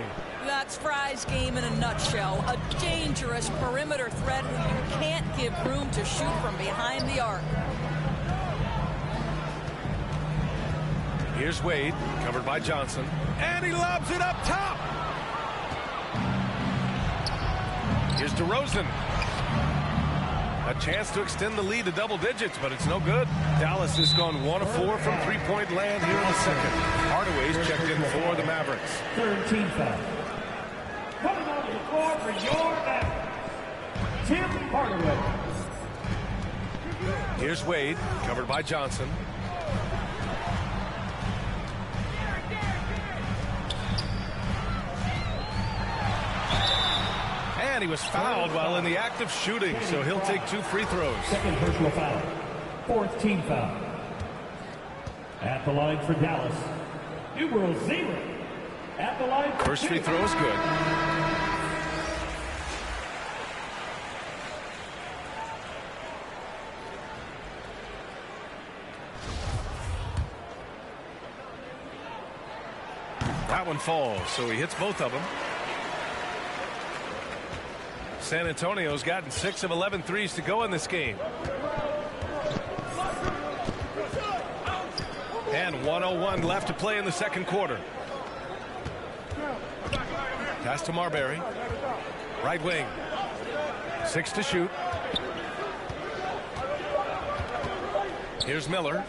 That's Fry's game in a nutshell. A dangerous perimeter threat who you can't give room to shoot from behind the arc. Here's Wade, covered by Johnson. And he lobs it up top. Here's DeRozan. A chance to extend the lead to double digits, but it's no good. Dallas has gone 1 of 4 from 3-point land here in the second. Hardaway's checked in for the Mavericks. Third team foul. Coming onto the floor for your Mavericks, Tim Hardaway. Here's Wade, covered by Johnson. And he was fouled while in the act of shooting, so he'll take 2 free throws. Second personal foul. Fourth team foul. At the line for Dallas, yr11. At the line for First free throw is good. That one falls, so he hits both of them. San Antonio's gotten 6 of 11 threes to go in this game. And 1:01 left to play in the second quarter. Pass to Marbury. Right wing. 6 to shoot. Here's Miller.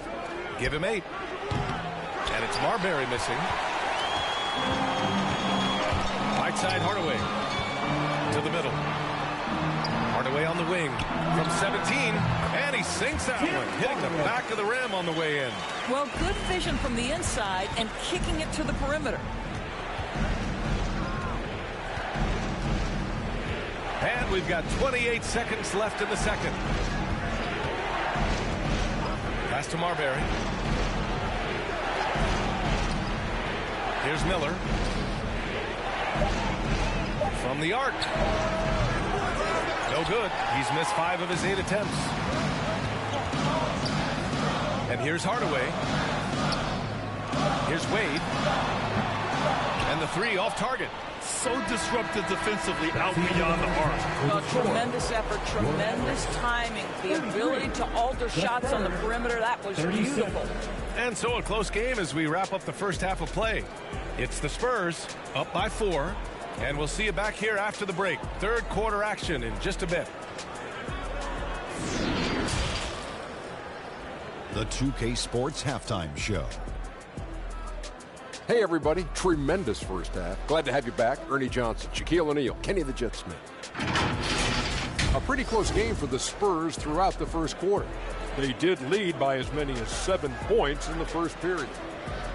Give him 8. And it's Marbury missing. Right side, Hardaway. To the middle. Hardaway on the wing from 17. And he sinks that one, hitting the back of the rim on the way in. Well, good vision from the inside and kicking it to the perimeter. And we've got 28 seconds left in the second. Pass to Marbury. Here's Miller. From the arc. No good. He's missed 5 of his 8 attempts. And here's Hardaway. Here's Wade. And the 3 off target. So disruptive defensively out beyond the arc. Well, tremendous effort, tremendous timing, the ability to alter shots on the perimeter. That was beautiful. And so a close game as we wrap up the first half of play. It's the Spurs up by 4. And we'll see you back here after the break. Third quarter action in just a bit. The 2K Sports Halftime Show. Hey everybody, tremendous first half. Glad to have you back. Ernie Johnson, Shaquille O'Neal, Kenny the Jet Smith. A pretty close game for the Spurs throughout the first quarter. They did lead by as many as 7 points in the first period.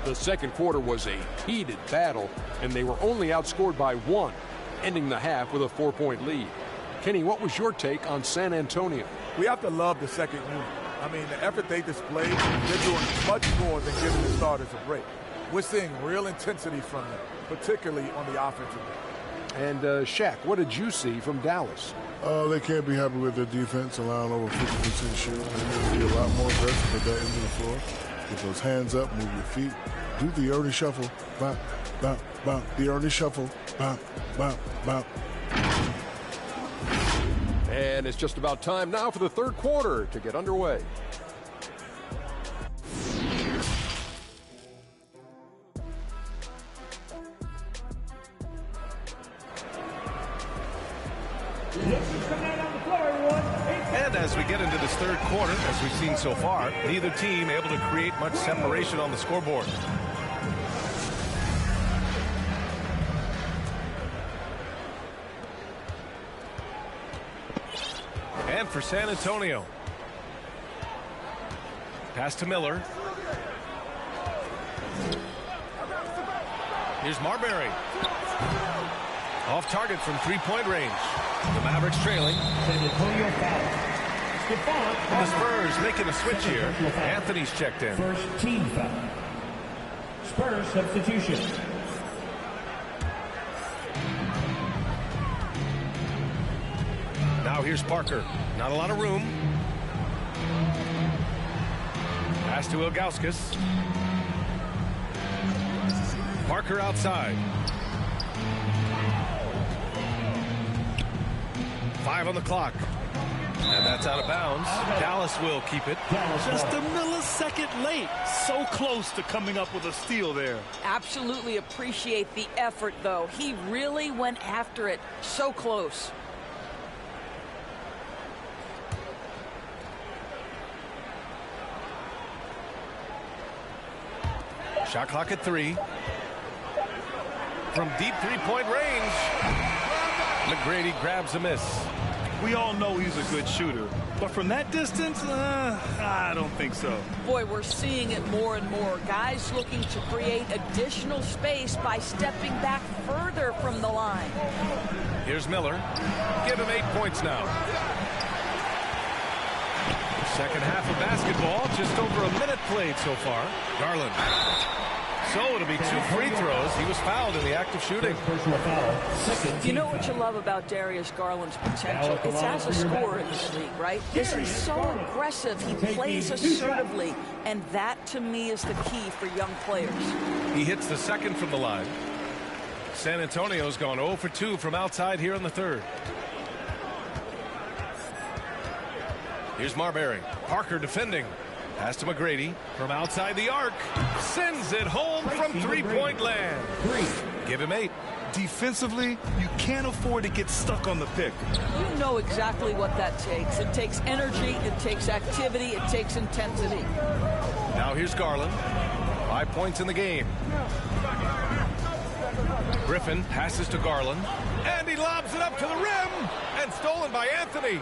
The second quarter was a heated battle, and they were only outscored by 1, ending the half with a 4-point lead. Kenny, what was your take on San Antonio? We have to love the second unit. I mean, the effort they displayed, they're doing much more than giving the starters a break. We're seeing real intensity from them, particularly on the offensive end. And Shaq, what did you see from Dallas? They can't be happy with their defense, allowing over 50% shooting. They need to be a lot more aggressive at that end of the floor. Get those hands up, move your feet, do the Ernie shuffle, bop, bop, bop. The Ernie shuffle, bop, bop, bop. And it's just about time now for the third quarter to get underway. And as we get into this third quarter, as we've seen so far, neither team able to create much separation on the scoreboard. And for San Antonio. Pass to Miller. Here's Marbury. Off target from three-point range. The Mavericks trailing. San Antonio foul. And the Spurs making a switch here. Anthony's checked in. First team foul. Spurs substitution. Now here's Parker. Not a lot of room. Pass to Ilgauskas. Parker outside. 5 on the clock. And that's out of bounds. Dallas will keep it. Just a millisecond late. So close to coming up with a steal there. Absolutely appreciate the effort, though. He really went after it. So close. Shot clock at 3. From deep three-point range. McGrady grabs a miss. We all know he's a good shooter, but from that distance, I don't think so. Boy, we're seeing it more and more. Guys looking to create additional space by stepping back further from the line. Here's Miller. Give him 8 points now. Second half of basketball, just over a minute played so far. Garland. So it'll be 2 free throws. He was fouled in the act of shooting. You know what you love about Darius Garland's potential? It's as a scorer in this league, right? This is so aggressive. He plays assertively, and that, to me, is the key for young players. He hits the second from the line. San Antonio's gone 0 for 2 from outside here in the third. Here's Marbury. Parker defending. Pass to McGrady from outside the arc. Sends it home from three-point land. Give him 8. Defensively, you can't afford to get stuck on the pick. You know exactly what that takes. It takes energy, it takes activity, it takes intensity. Now here's Garland. 5 points in the game. Griffin passes to Garland, and he lobs it up to the rim, and stolen by Anthony.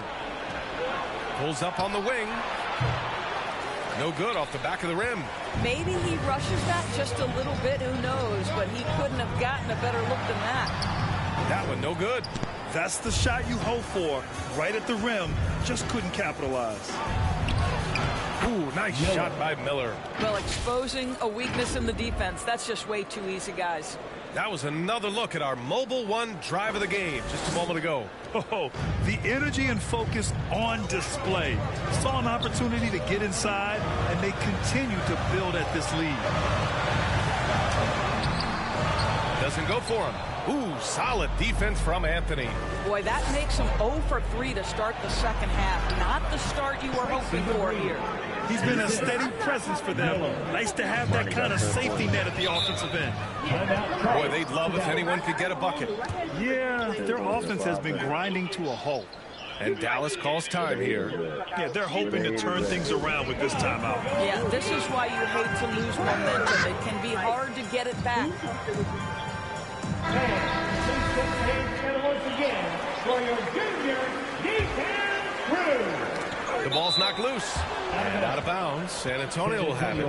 Pulls up on the wing. No good off the back of the rim. Maybe he rushes that just a little bit, who knows, but he couldn't have gotten a better look than that. That one no good. That's the shot you hope for, right at the rim, just couldn't capitalize. Ooh, nice shot by Miller. Well, exposing a weakness in the defense, that's just way too easy, guys. That was another look at our Mobile One drive of the game just a moment ago. Oh, the energy and focus on display. Saw an opportunity to get inside, and they continue to build at this lead. Doesn't go for him. Ooh, solid defense from Anthony. Boy, that makes him 0 for 3 to start the second half. Not the start you were hoping for here. He's been a steady presence for them. Nice to have that kind of safety net at the offensive end. Boy, they'd love if anyone could get a bucket. Yeah, their offense has been grinding to a halt. And Dallas calls time here. Yeah, they're hoping to turn things around with this timeout. Yeah, this is why you hate to lose momentum. It can be hard to get it back. And once again, for your junior defense crew. The ball's knocked loose. And out of bounds. San Antonio will have it.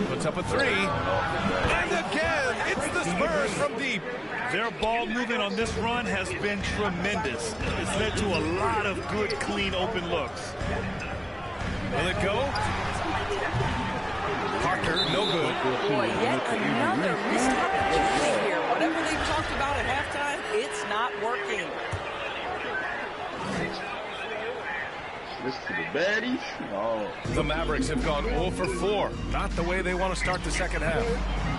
Puts up a 3. And again, it's the Spurs from deep. Their ball movement on this run has been tremendous. It's led to a lot of good, clean, open looks. Will it go? Parker, no good. Boy, yet another missed opportunity here. Whatever they talked about at halftime, it's not working. Listen to the baddies. Oh. The Mavericks have gone 0 for 4. Not the way they want to start the second half.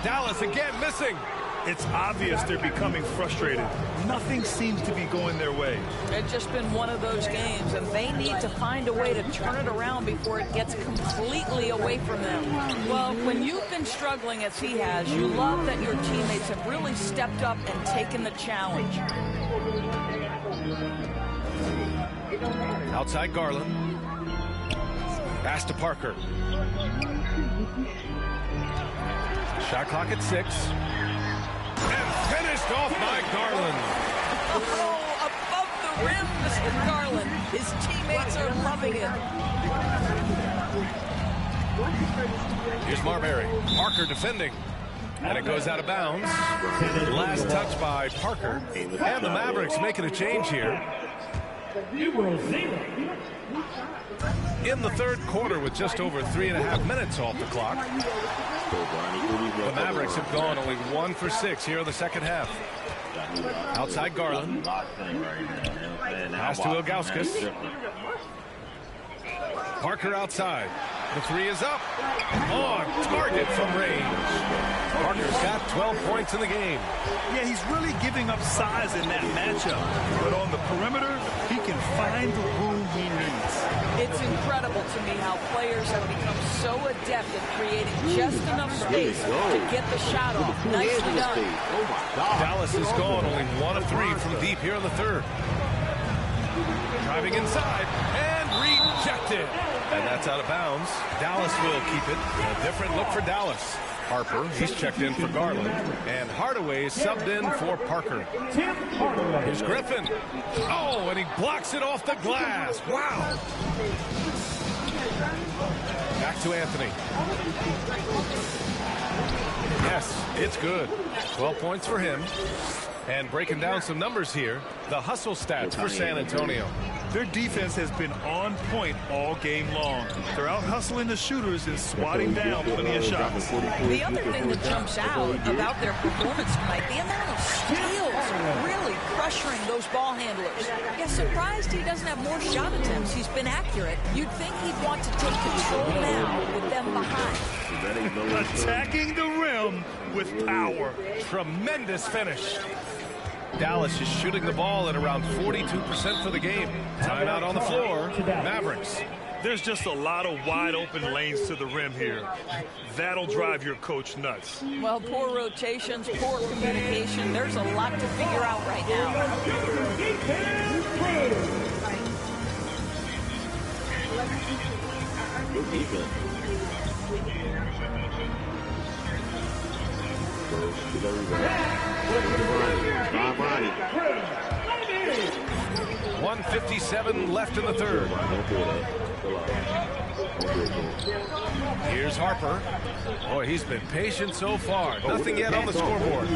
Dallas again missing. It's obvious they're becoming frustrated. Nothing seems to be going their way. It's just been one of those games, and they need to find a way to turn it around before it gets completely away from them. Well, when you've been struggling as he has, you love that your teammates have really stepped up and taken the challenge. Outside Garland. Pass to Parker. Shot clock at 6. And finished off by Garland. Oh, above the rim, Mr. Garland. His teammates are loving it. Here's Marbury. Parker defending. And it goes out of bounds. Last touch by Parker. And the Mavericks making a change here. In the third quarter with just over 3.5 minutes off the clock. The Mavericks have gone only 1 for 6 here in the second half. Outside Garland. Pass to Ilgauskas. Parker outside. The 3 is up. On target from range. Parker's got 12 points in the game. Yeah, he's really giving up size in that matchup. But on the perimeter, he can find the room he needs. It's incredible to me how players have become so adept at creating just enough space to get the shot off. Nicely done. Dallas has gone only 1 of 3 from deep here in the third. Driving inside and rejected. And that's out of bounds. Dallas will keep it. A different look for Dallas. Harper, he's checked in for Garland. And Hardaway is subbed in for Parker. Here's Griffin. Oh, and he blocks it off the glass. Wow. Back to Anthony. Yes, it's good. 12 points for him. And breaking down some numbers here, the hustle stats for San Antonio. Their defense has been on point all game long. They're out hustling the shooters and swatting down plenty of shots. The other thing that jumps out about their performance tonight, the amount of steals, really pressuring those ball handlers. Yeah, surprised he doesn't have more shot attempts. He's been accurate. You'd think he'd want to take control now with them behind. Attacking the rim with power. Tremendous finish. Dallas is shooting the ball at around 42% for the game. Timeout on the floor. Mavericks. There's just a lot of wide open lanes to the rim here. That'll drive your coach nuts. Well, poor rotations, poor communication. There's a lot to figure out right now. Good defense. 1:57 left in the third. Here's Harper. Boy, he's been patient so far. Nothing yet on the scoreboard.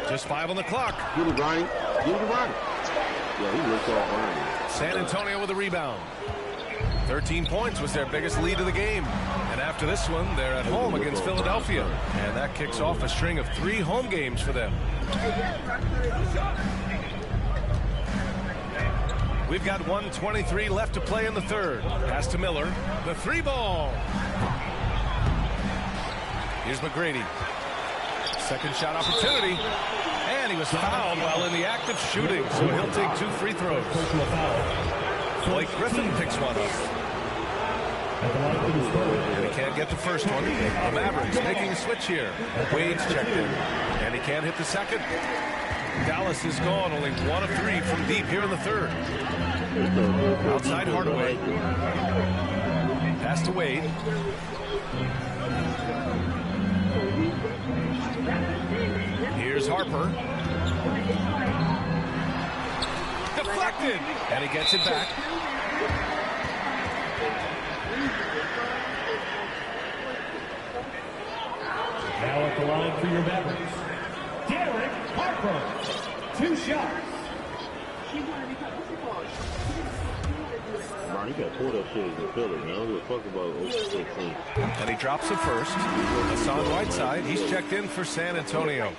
Just 5 on the clock. Give it, Ronnie. Give it, Ronnie. Yeah, he looks all Ronnie. San Antonio with a rebound. 13 points was their biggest lead of the game. And after this one, they're at home against Philadelphia. And that kicks off a string of 3 home games for them. We've got 1:23 left to play in the third. Pass to Miller. The 3 ball. Here's McGrady. Second shot opportunity. And he was fouled while in the act of shooting. So he'll take 2 free throws. Blake Griffin picks one up. And he can't get the first one. The Mavericks making a switch here. Wade's checked in. And he can't hit the second. Dallas is gone, only 1 of 3 from deep here in the third. Outside Hardaway. Pass to Wade. Here's Harper. Deflected. And he gets it back. Now at the line for your Mavericks, Derek Harper. 2 shots. Ronnie got pulled up shit in Philly, man. I don't give a fuck about 16. And he drops it first. Hassan Whiteside, he's checked in for San Antonio.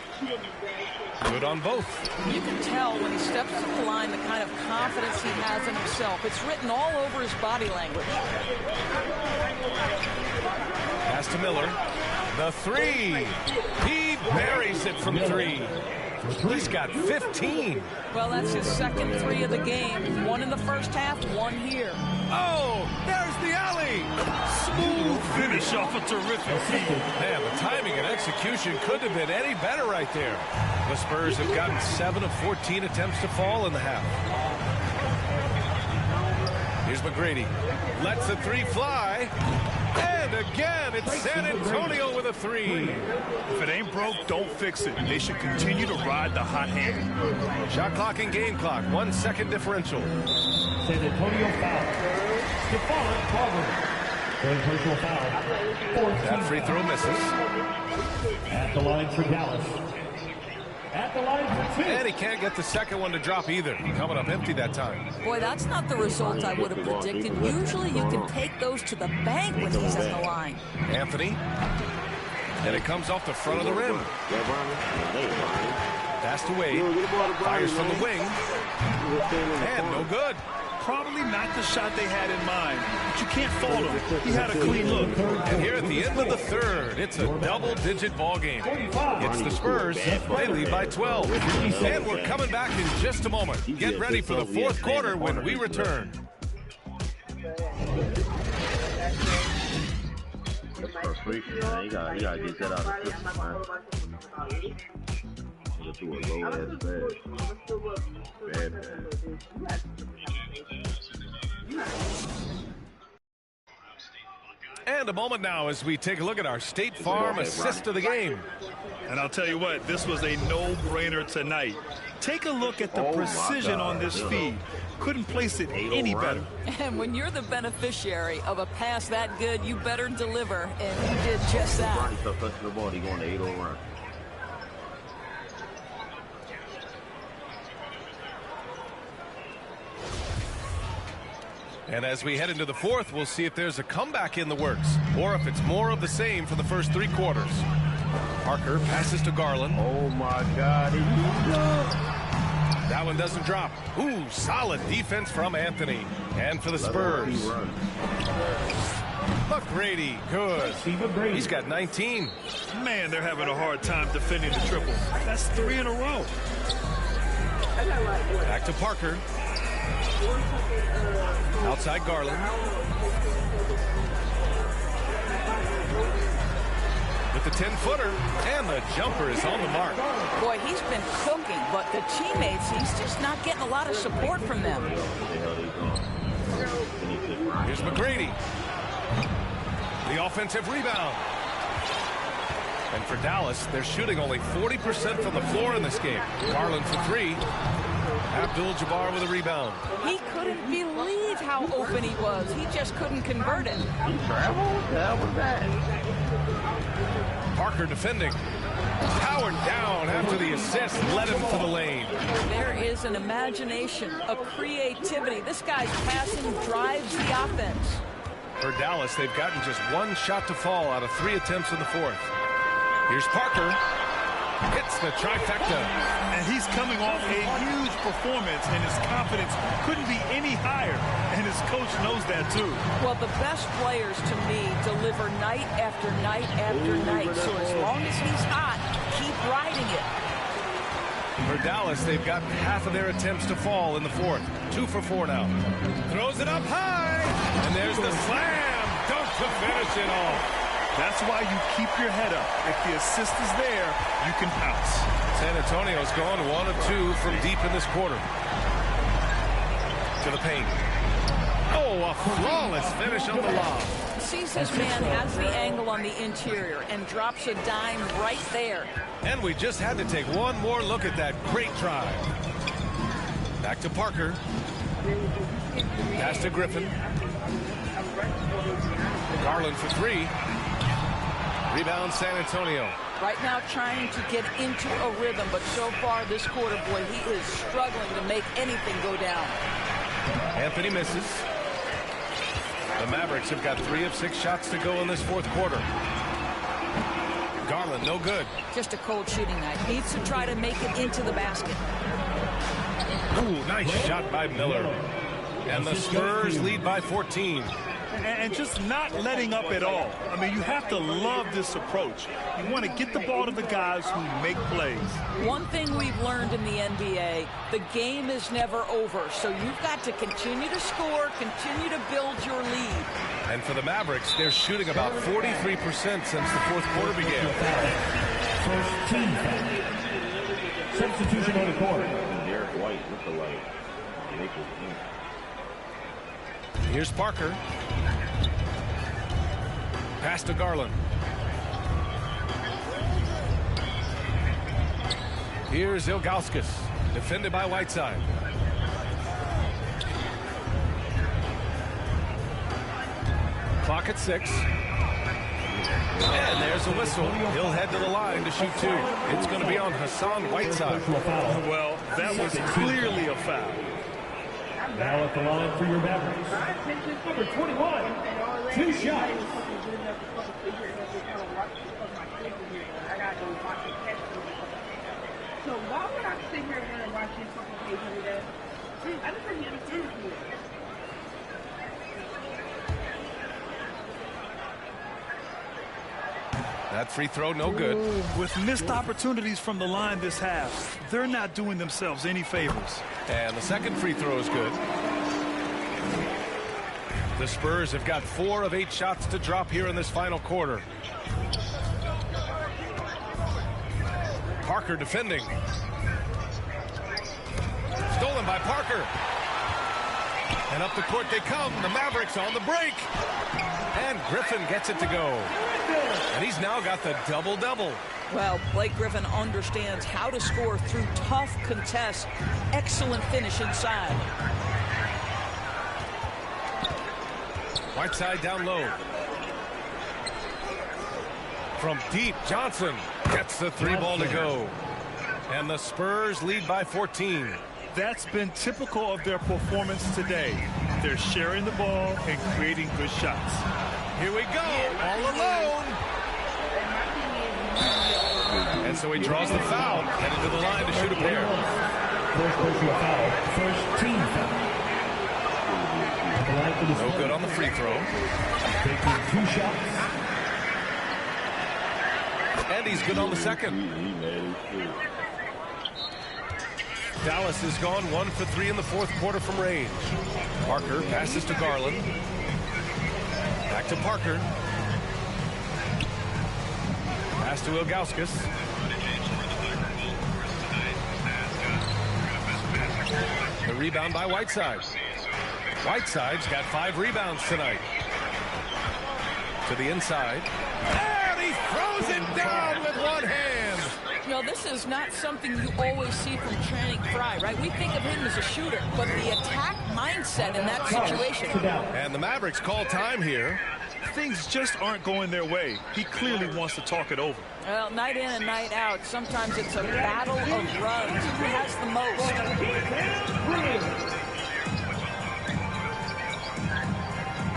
Good on both. You can tell when he steps to the line the kind of confidence he has in himself. It's written all over his body language. Pass to Miller. The 3. He buries it from 3. He's got 15. Well, that's his second 3 of the game. 1 in the first half, 1 here. Oh, there's the alley. Smooth finish off a terrific feed. Man, the timing and execution couldn't have been any better right there. The Spurs have gotten 7 of 14 attempts to fall in the half. Here's McGrady. Lets the 3 fly. And again, it's San Antonio with a 3. If it ain't broke, don't fix it. They should continue to ride the hot hand. Shot clock and game clock. 1 second differential. San Antonio foul. Stephon Carver. Personal foul. That free throw misses. At the line for Dallas. At the line for 2. And he can't get the second one to drop either. Coming up empty that time. Boy, that's not the result I would have predicted. Usually you can take those to the bank when he's at the line. Anthony. And it comes off the front of the rim. Pass to Wade. Fires from the wing. And no good. Probably not the shot they had in mind, but you can't fault him. He had a clean look. And here at the end of the third, it's a double-digit ball game. It's the Spurs. They lead by 12. And we're coming back in just a moment. Get ready for the fourth quarter when we return. That's frustration, man. You gotta get that out of the system, man. Do a low ass bad. And a moment now as we take a look at our State Farm assist of the game. And I'll tell you what, this was a no-brainer tonight. Take a look at the precision on this feed. Couldn't place it any better. And when you're the beneficiary of a pass that good, you better deliver, and he did just that. Ronnie touching the ball, he going to 8-0 run. And as we head into the fourth, we'll see if there's a comeback in the works or if it's more of the same for the first 3 quarters. Parker passes to Garland. Oh, my God. That one doesn't drop. Ooh, solid defense from Anthony. And for the Spurs. McGrady, good. He's got 19. Man, they're having a hard time defending the triple. That's 3 in a row. Back to Parker. Outside Garland. With the 10-footer, and the jumper is on the mark. Boy, he's been cooking, but the teammates, he's just not getting a lot of support from them. Here's McGrady. The offensive rebound. And for Dallas, they're shooting only 40% from the floor in this game. Garland for 3. Abdul-Jabbar with a rebound. He couldn't believe how open he was. He just couldn't convert it. That was that. Parker defending. Powered down after the assist led him to the lane. There is an imagination, a creativity. This guy's passing drives the offense. For Dallas, they've gotten just 1 shot to fall out of 3 attempts in the fourth. Here's Parker. Hits the trifecta. And he's coming off a huge performance, and his confidence couldn't be any higher. And his coach knows that, too. Well, the best players, to me, deliver night after night after night. So as long as he's hot, keep riding it. For Dallas, they've gotten half of their attempts to fall in the fourth. 2 for 4 now. Throws it up high. And there's the slam. Dunk to finish it off. That's why you keep your head up. If the assist is there, you can pounce. San Antonio's gone 1 of 2 from deep in this quarter. To the paint. Oh, a flawless finish on the lob. Sees his man has the angle on the interior and drops a dime right there. And we just had to take one more look at that great drive. Back to Parker. Pass to Griffin. Garland for 3. Rebound San Antonio. Right now trying to get into a rhythm, but so far this quarter, boy, he is struggling to make anything go down. Anthony misses. The Mavericks have got 3 of 6 shots to go in this fourth quarter. Garland, no good. Just a cold shooting night. Needs to try to make it into the basket. Ooh, nice shot by Miller. And the Spurs lead by 14. And just not letting up at all. I mean, you have to love this approach. You want to get the ball to the guys who make plays. One thing we've learned in the NBA, the game is never over. So you've got to continue to score, continue to build your lead. And for the Mavericks, they're shooting about 43% since the fourth quarter began. First team foul. Substitution on the court. Derek White look alike. Here's Parker. Pass to Garland. Here's Ilgauskas, defended by Whiteside. Clock at 6. And there's a whistle. He'll head to the line to shoot 2. It's going to be on Hassan Whiteside. Well, that was clearly a foul. Now at the line for your Mavericks. Number 21, 2 shots. So why would I sit here and watch this fucking page every day? I just think it's beautiful. That free throw, no good. With missed opportunities from the line this half, they're not doing themselves any favors. And the second free throw is good. The Spurs have got 4 of 8 shots to drop here in this final quarter. Parker defending. Stolen by Parker. And up the court they come. The Mavericks on the break. And Griffin gets it to go. And he's now got the double-double. Well, Blake Griffin understands how to score through tough contests. Excellent finish inside. Whiteside down low. From deep, Johnson gets the 3 ball to go. And the Spurs lead by 14. That's been typical of their performance today. They're sharing the ball and creating good shots. Here we go, all alone. And so he draws the foul, headed to the line to shoot a pair. First personal foul, first team foul. No good on the free throw. Taking 2 shots. And he's good on the second. Dallas has gone 1 for 3 in the fourth quarter from range. Parker passes to Garland. Back to Parker. Pass to Ilgauskas. The rebound by Whiteside. Whiteside's got 5 rebounds tonight. To the inside. And he throws it down with one hand. You know, this is not something you always see from Channing Frye, right? We think of him as a shooter, but the attack mindset in that situation. And the Mavericks call time here. Things just aren't going their way. He clearly wants to talk it over. Well, night in and night out, sometimes it's a battle of runs. Who has the most?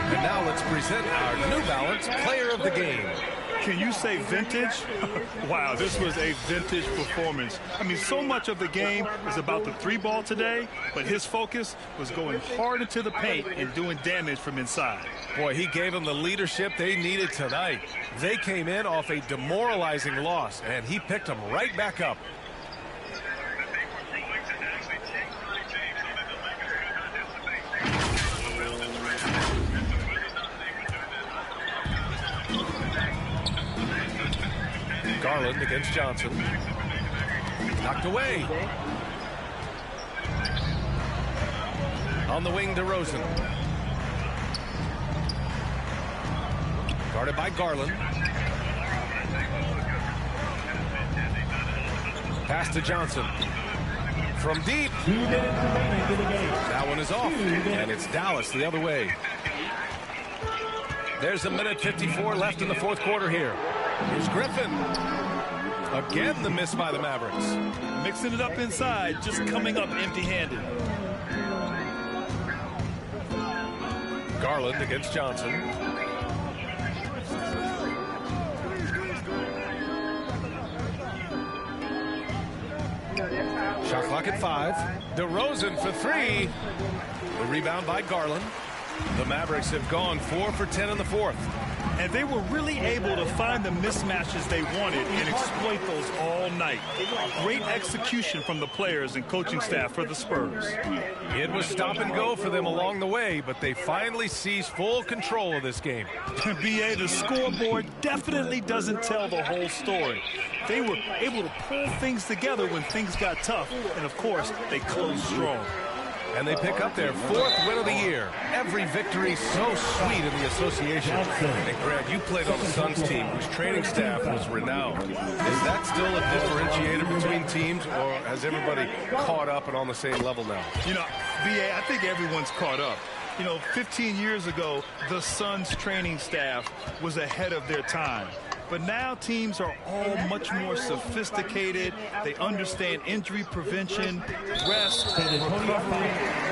And now let's present our New Balance Player of the Game. Can you say vintage? Wow, this was a vintage performance. I mean, so much of the game is about the 3-ball today, but his focus was going hard into the paint and doing damage from inside. Boy, he gave them the leadership they needed tonight. They came in off a demoralizing loss, and he picked them right back up. Garland against Johnson. Knocked away. On the wing, DeRozan. Guarded by Garland. Pass to Johnson. From deep. That one is off. And it's Dallas the other way. There's a minute 54 left in the fourth quarter here. Here's Griffin. Again, the miss by the Mavericks. Mixing it up inside, just coming up empty-handed. Garland against Johnson. Shot clock at 5. DeRozan for 3. The rebound by Garland. The Mavericks have gone 4 for 10 in the fourth. And they were really able to find the mismatches they wanted and exploit those all night. Great execution from the players and coaching staff for the Spurs. It was stop and go for them along the way, but they finally seized full control of this game. BA, the scoreboard definitely doesn't tell the whole story. They were able to pull things together when things got tough, and of course, they closed strong. And they pick up their 4th win of the year. Every victory so sweet in the association. And Grant, you played on the Suns team whose training staff was renowned. Is that still a differentiator between teams, or has everybody caught up and on the same level now? You know, BA, I think everyone's caught up. You know, 15 years ago, the Suns training staff was ahead of their time. But now teams are all much more sophisticated. They understand injury prevention, rest, recovery,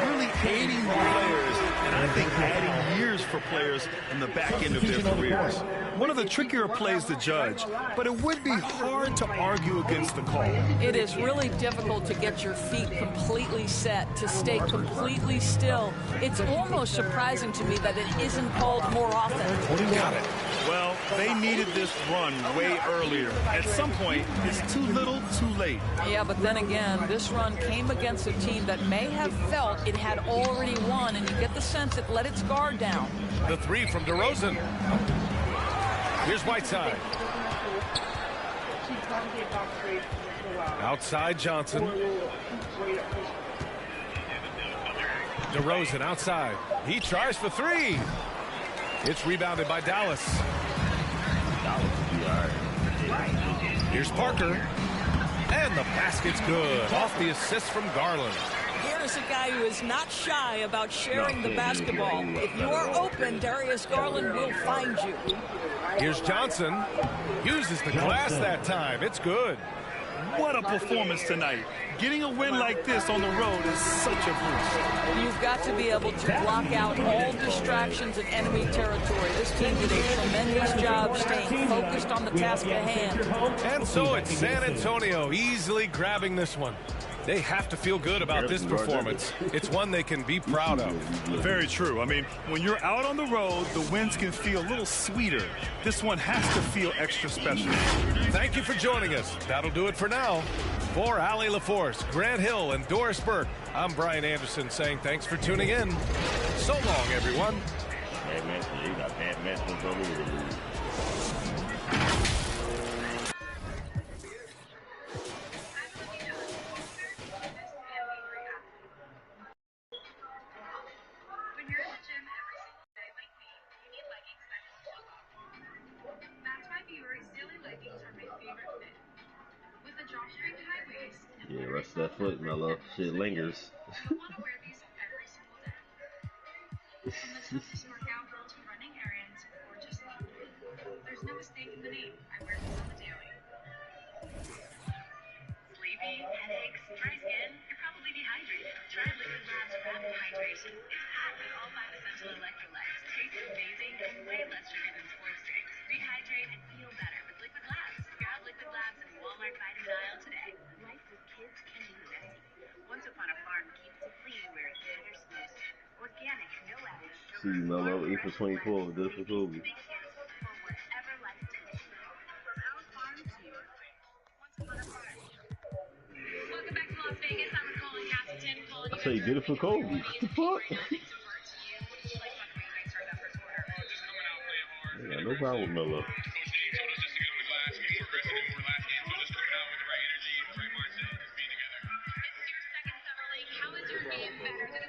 really aiding the players, and I think adding years for players in the back end of their careers. One of the trickier plays to judge, but it would be hard to argue against the call. It is really difficult to get your feet completely set, to stay completely still. It's almost surprising to me that it isn't called more often. Got it. Well, they needed this run way earlier. At some point, it's too little, too late. Yeah, but then again, this run came against a team that may have felt it had already won, and you get the sense it let its guard down. The 3 from DeRozan. Here's Whiteside. Outside Johnson. DeRozan outside. He tries for 3. It's rebounded by Dallas. Here's Parker. And the basket's good. Off the assist from Garland. Here's a guy who is not shy about sharing the basketball. If you are open, Darius Garland will find you. Here's Johnson. Uses the glass that time. It's good. what a performance tonight. Getting a win like this on the road is such a boost. You've got to be able to block out all distractions in enemy territory. This team did a tremendous job staying focused on the task at hand. And so it's San Antonio easily grabbing this one. They have to feel good about this performance. It's one they can be proud of. Very true. I mean, when you're out on the road, the wins can feel a little sweeter. This one has to feel extra special. Thank you for joining us. That'll do it for now. For Allie LaForce, Grant Hill, and Doris Burke, I'm Brian Anderson saying thanks for tuning in. So long, everyone. Bad matches. You got bad matches over here. Yeah, rest of that foot, Melo. Shit lingers. There's no mistaking the name. I wear this on the daily. Sleepy, headaches, dry skin. You're probably dehydrated. Try Liquid Labs Rapid Hydration. It's packed with all 5 essential electrolytes. Tastes amazing and way less sugar than sports drinks. Rehydrate and feel better with Liquid Labs. Grab Liquid Labs in Walmart vitamin aisle today. Life with kids can be messy. Once upon a farm keeps it clean where it matters most. Organic, no added sugar. See, Melo, 8 for 24, good for Kobe. I say good for Kobe. What the fuck? Yeah, no problem with Melo. How is your game better than